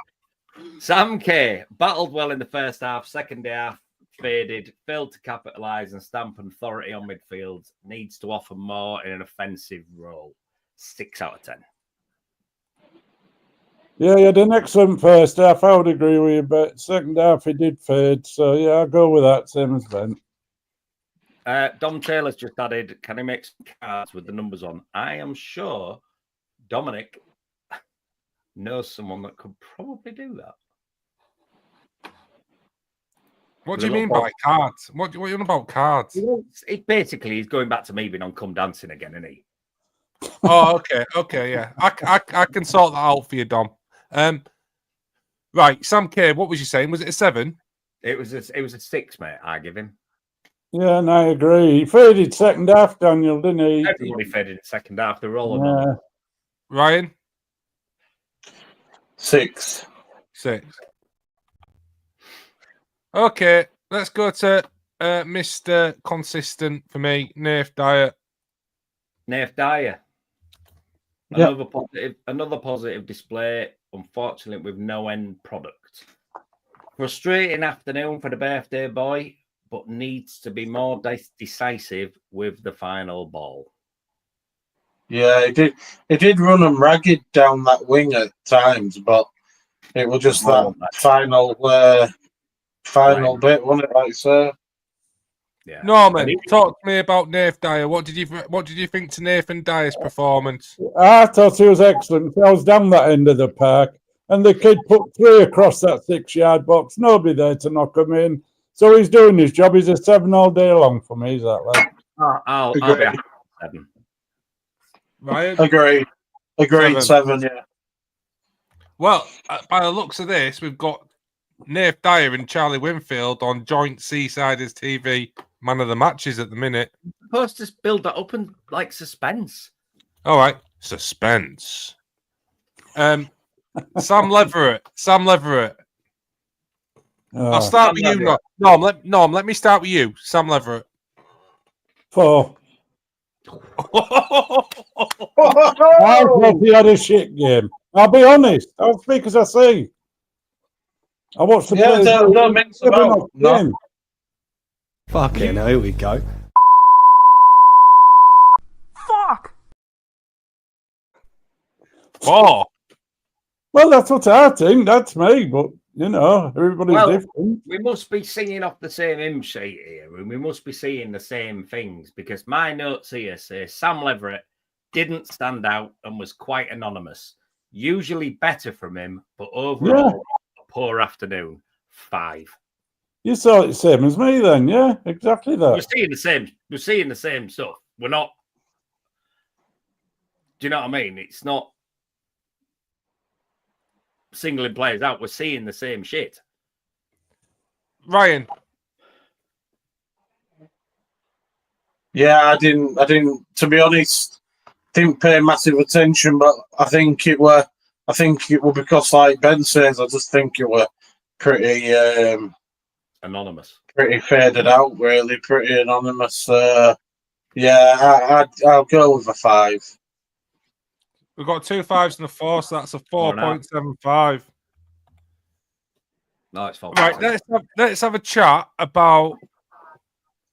Sam K battled well in the first half. Second half faded, failed to capitalise and stamp authority on midfield. Needs to offer more in an offensive role. 6 out of 10. Yeah, he had an excellent first half. I would agree with you, but second half he did fade. So yeah, I'll go with that. Same as Ben. Dom Taylor's just added, can he make some cards with the numbers on? I am sure Dominic knows someone that could probably do that. What do you mean by cards? What are you on about cards? It basically, he's going back to me being on Come Dancing again, isn't he? Oh, okay, yeah. I can sort that out for you, Dom. Right, Sam K, what was you saying? Was it a 7? It was a 6, mate. I give him. Yeah, and I agree. He faded second half, Daniel, didn't he? Everybody faded in second half. They're all on. Ryan? 6. 6. Okay, let's go to Mr. Consistent for me, Nath Dyer. Nath Dyer. Another positive display, unfortunately, with no end product. Frustrating afternoon for the birthday boy, but needs to be more decisive with the final ball. Yeah, he did run them ragged down that wing at times, but it was just that final bit, wasn't it? Like so. Yeah. Norman, talk to me about Nath Dyer. What did you think to Nathan Dyer's performance? I thought he was excellent. I was down that end of the park, and the kid put 3 across that 6-yard box. Nobody there to knock him in. So he's doing his job. He's a 7 all day long for me. Is that like? I'll be a 7. Ryan? Agreed. 7, yeah. Well, by the looks of this, we've got Nath Dyer and Charlie Winfield on joint Seasiders TV man of the matches at the minute. Supposed to build that up and like suspense. All right, suspense. Sam Leverett. I'll start with you, Norm. Let me start with you, Sam Leverett. 4. I thought he had a shit game. I'll be honest. I'll speak as I say. I watched the players. Don't mix about. No. Fucking hell, here we go. Fuck. 4. Well, that's what I think. That's me, but you know, everybody's different. We must be singing off the same hymn sheet here, and we must be seeing the same things because my notes here say Sam Leverett didn't stand out and was quite anonymous. Usually better from him, but overall, a poor afternoon. 5. You saw it same as me then, yeah? Exactly that. We're seeing the same. We're seeing the same stuff. We're not. Do you know what I mean? It's not singling players out. We're seeing the same shit. Ryan. Yeah, I didn't. To be honest, didn't pay massive attention, but I think it were because, like Ben says, I just think it were pretty Anonymous. pretty faded out, really, pretty anonymous. Yeah, I'll go with a 5. We've got 2 5s and a 4, so that's a 4.75. No, it's fine. Right, let's have a chat about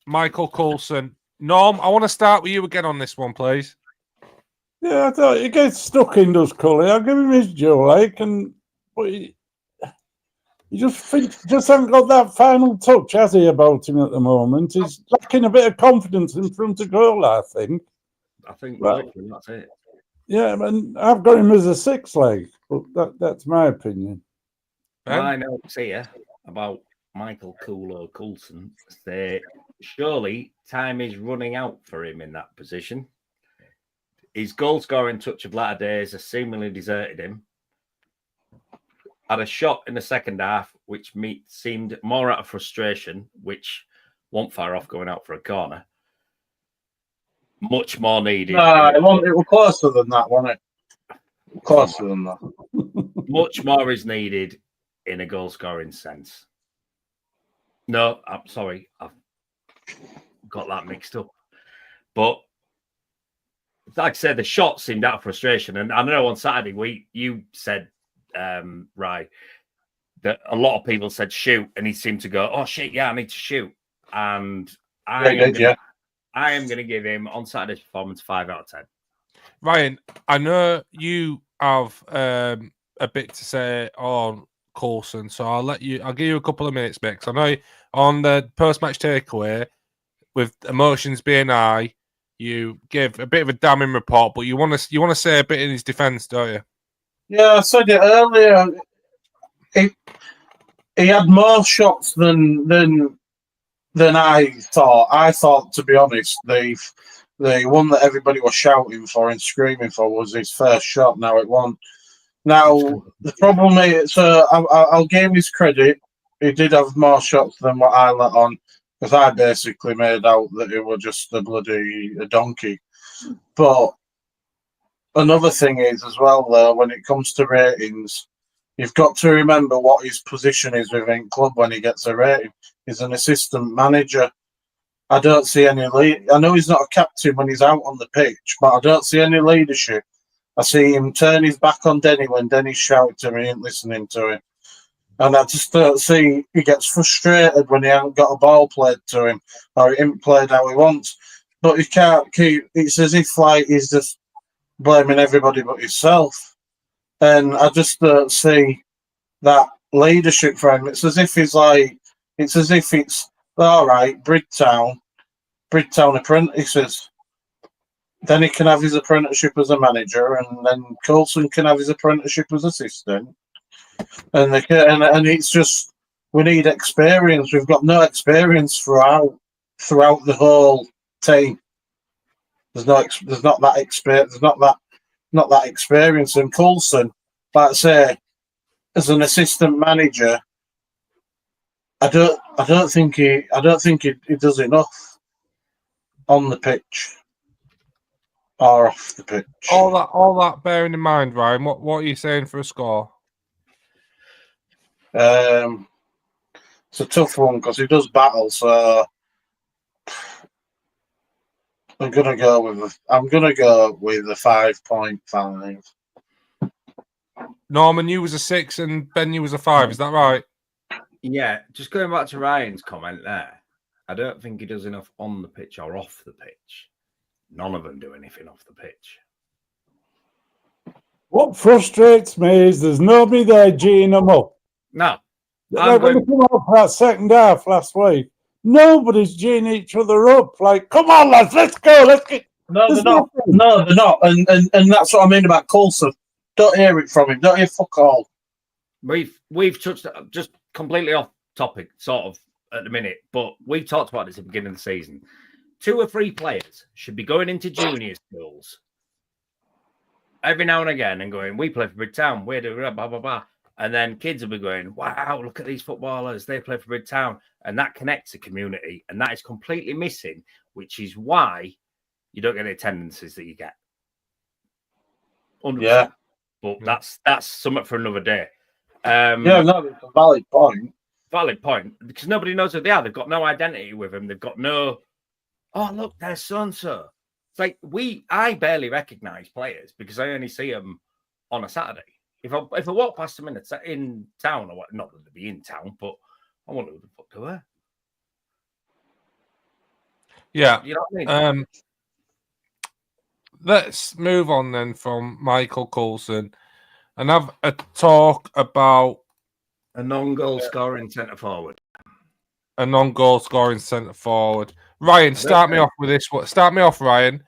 Michael Coulson. Norm, I want to start with you again on this one, please. Yeah, I thought he gets stuck in those Cully. I'll give him his due, like, but he just hasn't got that final touch, has he, about him at the moment? He's lacking a bit of confidence in front of goal, I think. I think that's it. Yeah, and I've got him as a 6 leg, but that's my opinion. My notes here about Michael Coulson say surely time is running out for him in that position. His goal scoring touch of latter days has seemingly deserted him. Had a shot in the second half, which seemed more out of frustration, which wasn't far off going out for a corner. Much more needed. No, it was closer than that, wasn't it? Closer than that. Much more is needed in a goal scoring sense. No, I'm sorry. I've got that mixed up. But like I said, the shot seemed out of frustration. And I know on Saturday, you said, Rye, that a lot of people said shoot. And he seemed to go, oh, shit, yeah, I need to shoot. And I am going to give him on Saturday's performance 5 out of 10. Ryan, I know you have a bit to say on Coulson, so I'll give you a couple of minutes, mate. 'Cause I know on the post-match takeaway, with emotions being high, you give a bit of a damning report, but you want to say a bit in his defence, don't you? Yeah, I said it earlier. He had more shots than I thought. I thought, to be honest, the one that everybody was shouting for and screaming for was his first shot. Now it won. Now the problem is, I'll give him his credit. He did have more shots than what I let on, because I basically made out that it was just a bloody donkey. But another thing is as well, though, when it comes to ratings, you've got to remember what his position is within club when he gets a rating. He's an assistant manager. I don't see any lead. I know he's not a captain when he's out on the pitch, but I don't see any leadership. I see him turn his back on Denny when Denny shouts to him, he ain't listening to him. And I just don't see, he gets frustrated when he hasn't got a ball played to him or he ain't played how he wants. But he can't keep, it's as if like he's just blaming everybody but himself. And I just don't see that leadership for him. It's as if it's all right, Bridtown apprentices. Then he can have his apprenticeship as a manager, and then Coulson can have his apprenticeship as assistant. And it's just, we need experience. We've got no experience throughout the whole team. There's not that experience. And Coulson, like I say, as an assistant manager, I don't think he does enough on the pitch or off the pitch. All that bearing in mind, Ryan, what are you saying for a score? It's a tough one because he does battle, so I'm gonna go with a 5.5. Norman, you was a 6 and Ben, you was a 5. Is that right? Yeah, just going back to Ryan's comment there, I don't think he does enough on the pitch or off the pitch. None of them do anything off the pitch. What frustrates me is there's nobody there geeing them up. No. Like when we come out for that second half last week, nobody's geeing each other up. Like, come on, lads, let's go. Let's get. No, they're not. No, they're not. And that's what I mean about Coulson. Don't hear it from him. Don't hear fuck all. We've touched just completely off topic, sort of at the minute, but we talked about this at the beginning of the season. 2 or 3 players should be going into junior schools every now and again and going, we play for Brid Town, we're doing blah, blah, blah. And then kids will be going, wow, look at these footballers, they play for Brid Town. And that connects the community. And that is completely missing, which is why you don't get the attendances that you get. 100%. Yeah. But that's something for another day. Yeah, no, it's a valid point. Valid point. Because nobody knows who they are. They've got no identity with them. They've got no, oh, look, there's so-and-so. It's like I barely recognise players because I only see them on a Saturday. If I walk past them in town, or what, not that they'd be in town, but I wonder who the fuck they were. Yeah. You know what I mean? Let's move on then from Michael Coulson and have a talk about A non-goal scoring centre forward. a non-goal scoring centre forward. Ryan, start me off with this. Start me off, Ryan.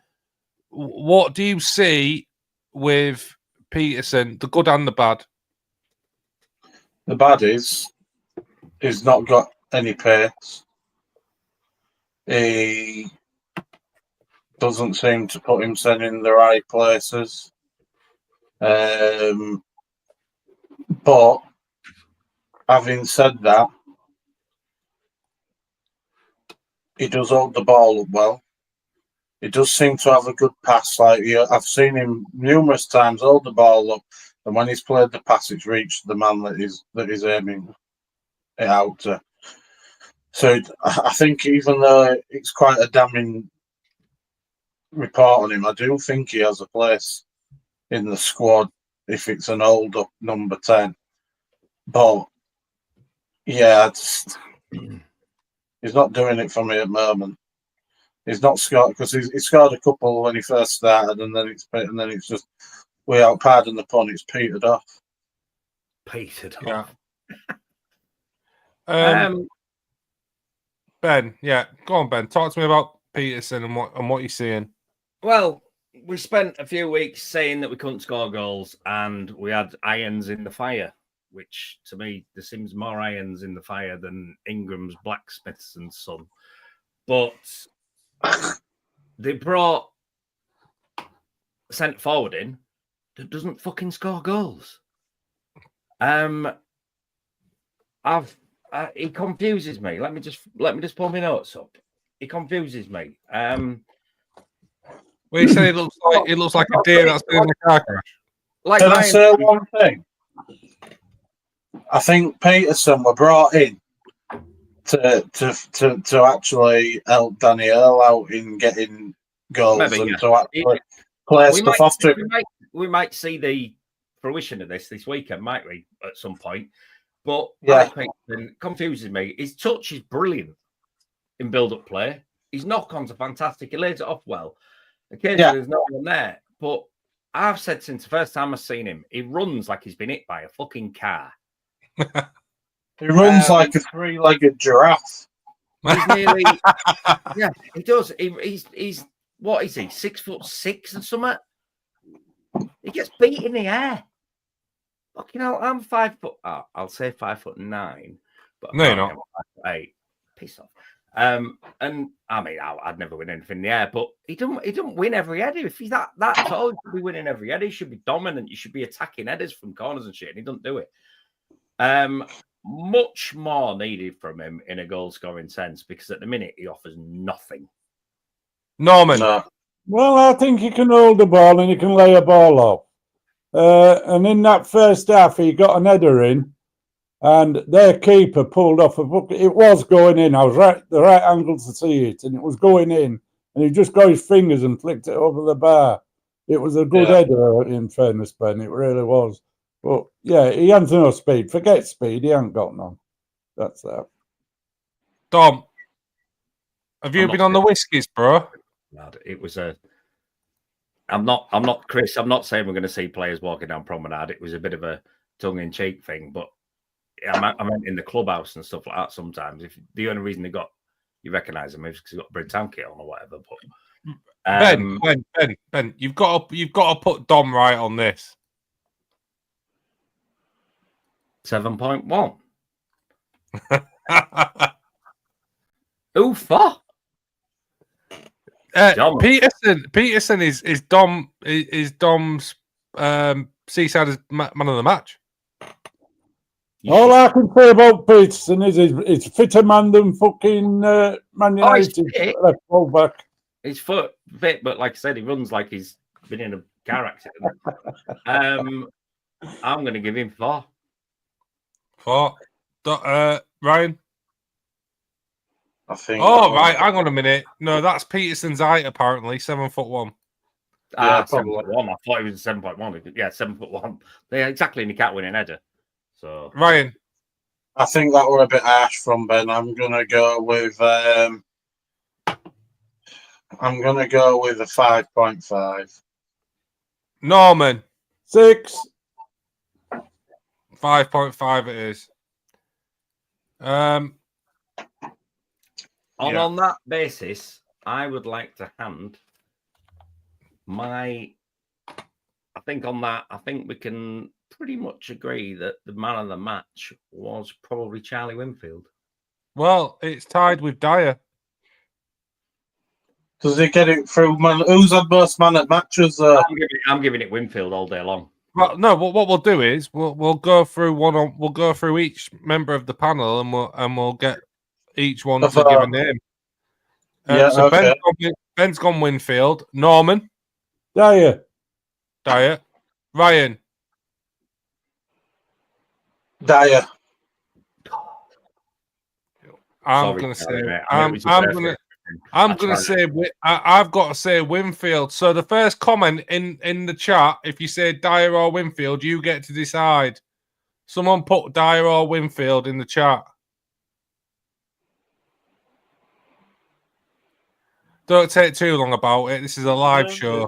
What do you see with Peterson, the good and the bad? The bad is he's not got any pace. He doesn't seem to put himself in the right places. But having said that, he does hold the ball up well. He does seem to have a good pass. I've seen him numerous times hold the ball up, and when he's played the pass, it's reached the man that is aiming it out to. So I think even though it's quite a damning report on him, I do think he has a place in the squad if it's an old up number 10. But yeah, he's not doing it for me at the moment. He's not scored because he scored a couple when he first started, and then it's just way out. Pardon the pun, it's petered off. Yeah. Ben, go on, Ben. Talk to me about Peterson and what you're seeing. Well, we spent a few weeks saying that we couldn't score goals, and we had irons in the fire, which to me there seems more irons in the fire than Ingram's blacksmiths and son. But they brought a centre forward in that doesn't fucking score goals. He confuses me. Let me just pull my notes up. He confuses me. Well, you say it looks like a deer that's been in a car crash. Can I say one thing? I think Peterson were brought in to actually help Danny Earl out in getting goals to actually play stuff off to him. We might see the fruition of this weekend, might we, at some point? But Peterson confuses me. His touch is brilliant in build-up play. His knock-ons are fantastic. He lays it off well. Occasionally there's no one there. But I've said since the first time I've seen him, he runs like he's been hit by a fucking car. He runs like a 3-legged giraffe. He's nearly, he does. He's what is he? 6'6" or something. He gets beat in the air. Fucking hell, I'm 5 foot. I'll say 5'9", but no, you're not. 5'8". Piss off. And I mean, I'd never win anything in the air, but he don't win every header. If he's that tall, he should be winning every header. He should be dominant. You should be attacking headers from corners and shit, and he doesn't do it. Much more needed from him in a goal scoring sense, because at the minute he offers nothing. Norman. No. Well, I think he can hold the ball and he can lay a ball off. And in that first half, he got an header in, and their keeper pulled off a book. It was going in. I was the right angle to see it, and it was going in. And he just got his fingers and flicked it over the bar. It was a good header, in fairness, Ben. It really was. But yeah, he has no speed. Forget speed. He ain't got none. That's that. Dom, have you been on the whiskies, bro? It was a. I'm not Chris. I'm not saying we're going to see players walking down Promenade. It was a bit of a tongue-in-cheek thing, but I meant in the clubhouse and stuff like that. Sometimes, if the only reason you recognise them is because they've got Brid Town kit on or whatever. But Ben, you've got to put Dom right on this. 7.1. Who for? Dom. Peterson is Dom's Seaside as man of the match. All I can say about Peterson is he's fitter man than fucking Man United left full back. He's fit, but like I said, he runs like he's been in a car accident. I'm going to give him 4. 4. Ryan? I think. Oh, right. Hang on a minute. No, that's Peterson's height, apparently. 7'1". Yeah, 7'1". I thought he was 7.1. Yeah, 7'1". They're exactly, and he can't win an header. So Ryan? I think that were a bit harsh from Ben. I'm going to go with a 5.5. Norman? 6. 5.5 it is. on that basis, I would like to hand my. I think we can pretty much agree that the man of the match was probably Charlie Winfield. Well, it's tied with Dyer. Does he get it through? Who's had most man at matches? I'm giving it Winfield all day long. Well, no. What we'll do is we'll go through We'll go through each member of the panel, and we'll get each one to give a name. So okay. Ben's gone Winfield. Norman. Dyer. Ryan. Dyer. I've got to say Winfield. So the first comment in the chat, if you say Dyer or Winfield, you get to decide. Someone put Dyer or Winfield in the chat. Don't take too long about it. This is a live show.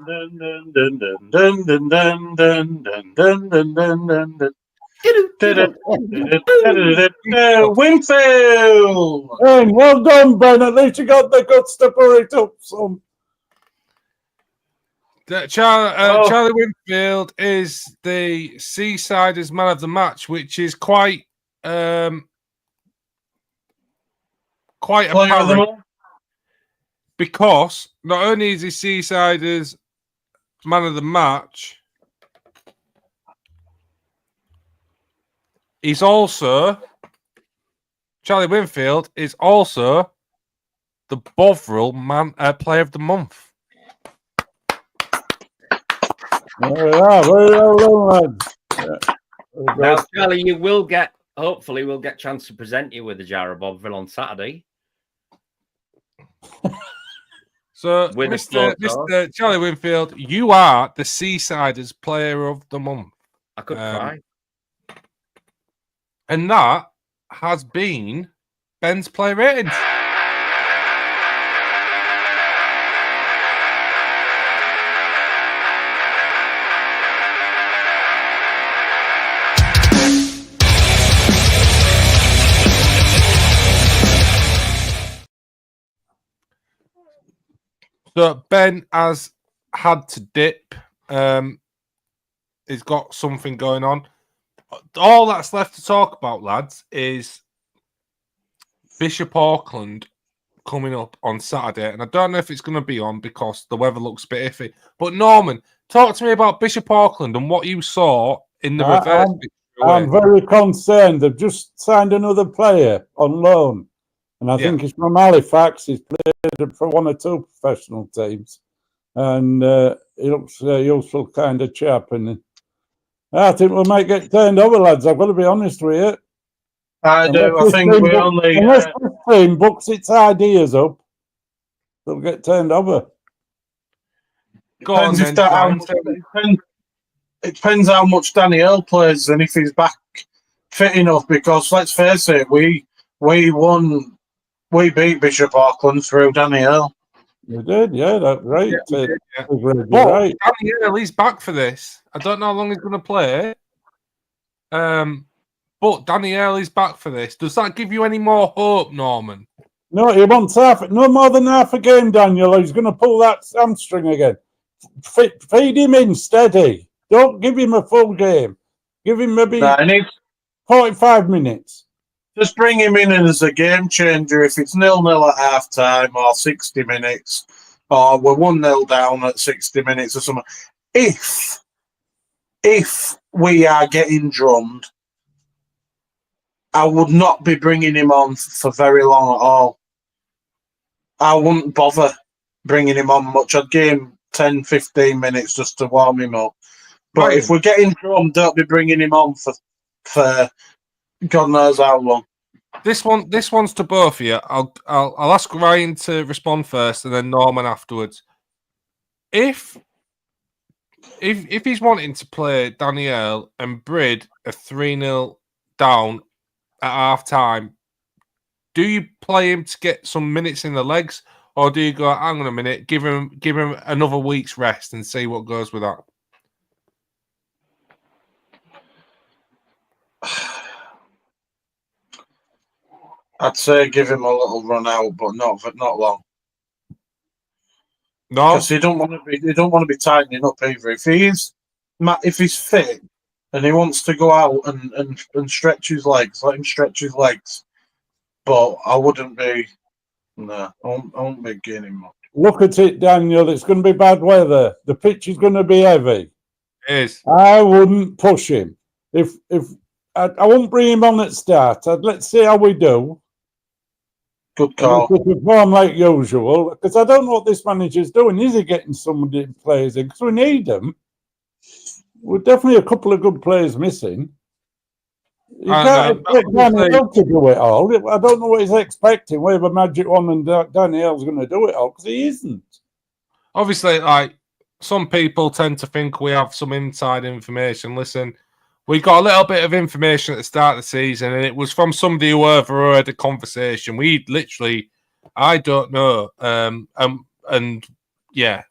Winfield! And well done, Ben. At least you got the guts to put it up some. Charlie Winfield is the Seasiders man of the match, which is quite apparent. Because not only is he Seasiders man of the match, he's also Charlie Winfield is also the Bovril player of the month. Now, Charlie, hopefully we'll get a chance to present you with a jar of Bovril on Saturday. So, Mr. Charlie Winfield, you are the Seasiders player of the month. I could cry. And that has been Ben's play ratings. So Ben has had to dip. He's got something going on. All that's left to talk about, lads, is Bishop Auckland coming up on Saturday. And I don't know if it's going to be on because the weather looks a bit iffy. But Norman, talk to me about Bishop Auckland and what you saw in the reverse. I'm very concerned. They've just signed another player on loan. And I think he's from Halifax. He's played for one or two professional teams. And he looks a useful kind of chap. And I think we might get turned over, lads. I've got to be honest with you. I think we only... Unless this team books its ideas up, they'll get turned over. It depends how much Daniel plays and if he's back fit enough. Because, let's face it, we beat Bishop Auckland through Daniel. You did, yeah, that's right. Right. Daniel, he's back for this. I don't know how long he's going to play. But Daniel is back for this. Does that give you any more hope, Norman? No, he wants no more than half a game, Daniel. He's going to pull that hamstring again. Feed him in steady. Don't give him a full game. Give him maybe 45 minutes. Just bring him in as a game changer if it's 0-0 at half time or 60 minutes, or we're 1-0 down at 60 minutes or something. If we are getting drummed, I would not be bringing him on for very long at all. I wouldn't bother bringing him on much. I'd give him 10, 15 minutes just to warm him up. But Right. if we're getting drummed, don't be bringing him on for God knows how long. This one's to both of you. I'll ask Ryan to respond first, and then Norman afterwards. If he's wanting to play Danielle and Brid are 3-0 down at half time, do you play him to get some minutes in the legs, or do you go, hang on a minute, give him another week's rest and see what goes with that? I'd say give him a little run out, but not long. No, Because he don't want to be tightening up either. If he's fit and he wants to go out and stretch his legs, let him stretch his legs. But I wouldn't be. No, I won't be getting him much. Look at it, Daniel. It's going to be bad weather. The pitch is going to be heavy. it is. I wouldn't push him. If I won't bring him on at start. Let's see how we do. Good And call. if we perform like usual, because I don't know what this manager's doing. Is he getting somebody players in? Because we need them. We're definitely a couple of good players missing. You can't expect Daniel to do it all. I don't know what he's expecting. We have a magic wand and Daniel's going to do it all, because he isn't. Obviously, like, some people tend to think we have some inside information. Listen, we got a little bit of information at the start of the season, and it was from somebody who overheard a conversation. We literally, I don't know, and yeah,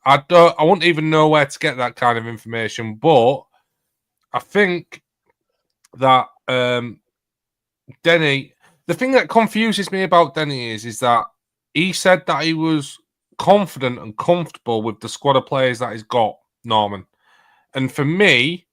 I wouldn't even know where to get that kind of information. But I think that Denny, the thing that confuses me about Denny is that he said that he was confident and comfortable with the squad of players that he's got, Norman. And for me,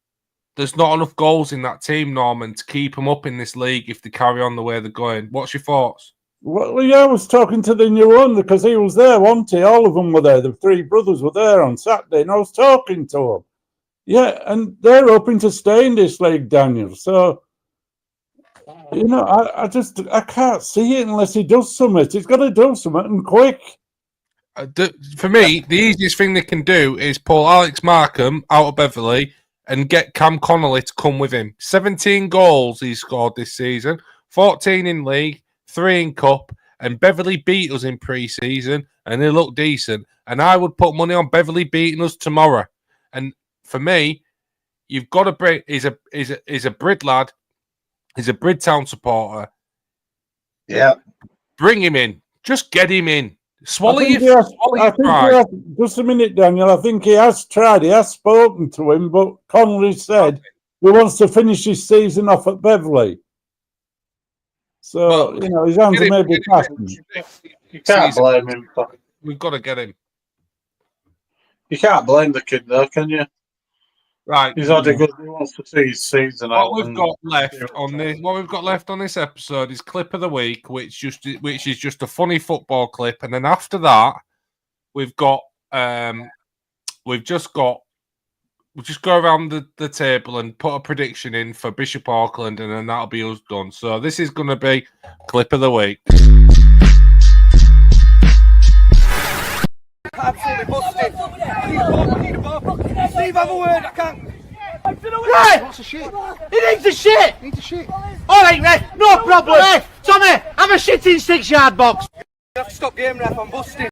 there's not enough goals in that team, Norman, to keep them up in this league if they carry on the way they're going. What's your thoughts? Well, yeah, I was talking to the new owner because he was there, wasn't he? All of them were there. The three brothers were there on Saturday, and I was talking to them. Yeah, and they're hoping to stay in this league, Daniel. So, you know, I can't see it unless he does something. He's got to do something and quick. For me, the easiest thing they can do is pull Alex Markham out of Beverley and get Cam Connolly to come with him. 17 goals he's scored this season, 14 in league, 3 in cup, and Beverley beat us in pre-season, and they look decent. And I would put money on Beverley beating us tomorrow. And for me, you've got to bring. He's a Brid lad. He's a Brid Town supporter. Yeah. Bring him in. Just get him in. Swallow I think your he has- pride. just a minute, Daniel. I think he has tried. He has spoken to him, but Connolly said he wants to finish his season off at Beverley. So, Well, you know, his hands are maybe passing. You can't blame him. We've got to get him. You can't blame the kid, though, can you? Right. He's had a good. He wants to see his season out. What we've got left on this episode is clip of the week, which is just a funny football clip, and then after that, we'll just go around the table and put a prediction in for Bishop Auckland, and then that'll be us done. So this is going to be clip of the week. Absolutely busted. I need a ball. Steve, have a word. I can't. Right. What's a shit? He needs a shit. He needs a shit. All right, ref. No problem. Hey, Tommy, have a shit in 6-yard box. You have to stop game, ref. I'm busting.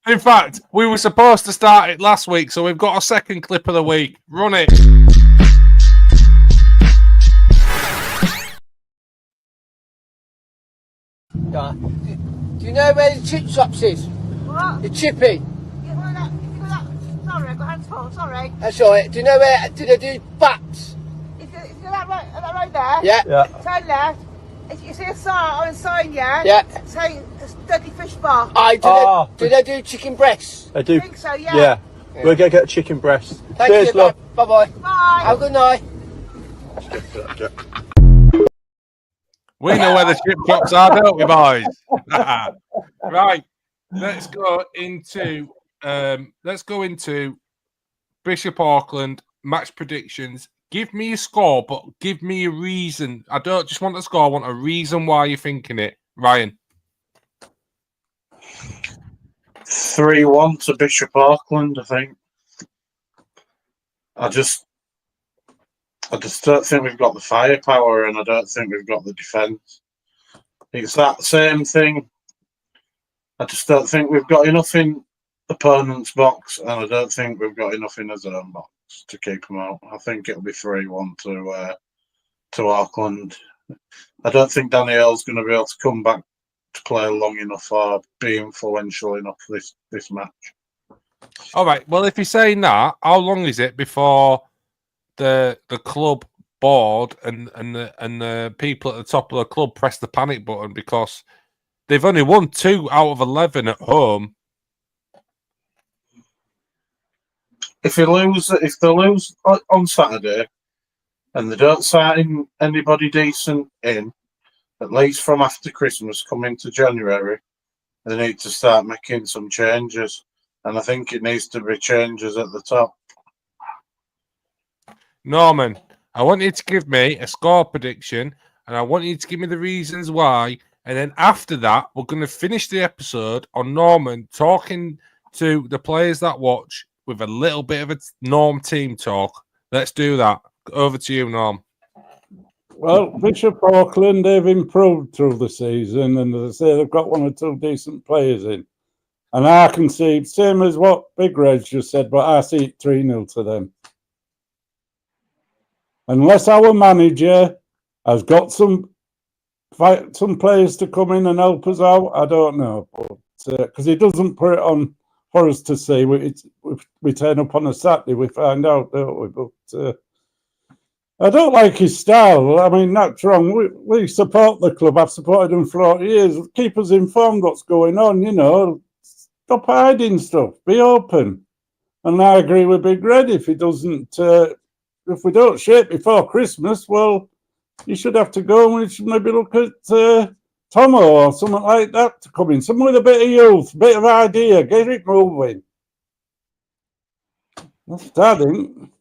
In fact, we were supposed to start it last week, so we've got a second clip of the week. Run it. Do you know where the chip shops is? What? The chippy. Sorry, I got hands full, sorry. That's all right. Do you know where? Do they do bats? Is that right there? Yeah. Turn left. You see a sign, yeah? Yeah. Say Dirty Fish Bar. Do they do chicken breasts? I think so, yeah. We're going to get a chicken breast. Thank you. love. Bye bye. Bye. Have a good night. We know where the chip shops are, don't we, boys? Right. Let's go into Bishop Auckland match predictions. Give me a score, but give me a reason. I don't just want a score. I want a reason why you're thinking it. Ryan. 3-1 to Bishop Auckland, I think. I just don't think we've got the firepower, and I don't think we've got the defence. It's that same thing. I just don't think we've got enough in opponent's box, and I don't think we've got enough in his own box to keep them out. I think it'll be 3-1 to Auckland. I don't think Danny Earl's going to be able to come back to play long enough or be influential enough this match. All right. Well, if you're saying that, how long is it before the club board and the people at the top of the club press the panic button, because they've only won 2 out of 11 at home? If they lose on Saturday and they don't sign anybody decent in, at least from after Christmas coming to January, they need to start making some changes. And I think it needs to be changes at the top. Norman, I want you to give me a score prediction, and I want you to give me the reasons why. And then after that, we're going to finish the episode on Norman talking to the players that watch with a little bit of a Norm team talk. Let's do that. Over to you, Norm. Well, Bishop Auckland, they've improved through the season, and as I say, they've got 1 or 2 decent players in. And I can see, same as what Big Reg just said, but I see it 3-0 to them. Unless our manager has got some players to come in and help us out, I don't know. Because he doesn't put it on for us to see. We turn up on a Saturday, we find out, don't we? But I don't like his style. I mean, that's wrong. We support the club. I've supported them for 40 years. Keep us informed what's going on, you know. Stop hiding stuff. Be open. And I agree with Big Red. If he doesn't, if we don't shape before Christmas, well, you should have to go, and we should maybe look at Tomo or something like that to come in. Someone with a bit of youth, a bit of idea, get it moving. That's that, ain't.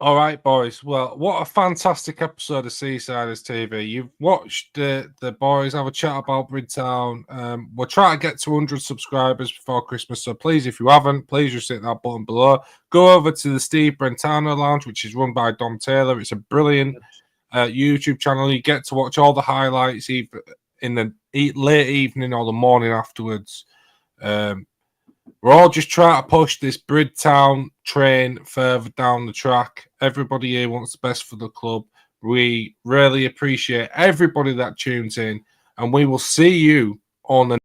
All right, boys. Well, what a fantastic episode of Seasiders TV. You've watched the boys have a chat about Bridtown. We're trying to get to 100 subscribers before Christmas, so please, if you haven't, please just hit that button below. Go over to the Steve Brentano Lounge, which is run by Dom Taylor. It's a brilliant YouTube channel. You get to watch all the highlights either in the late evening or the morning afterwards. We're all just trying to push this Bridtown train further down the track. Everybody here wants the best for the club. We really appreciate everybody that tunes in, and we will see you on the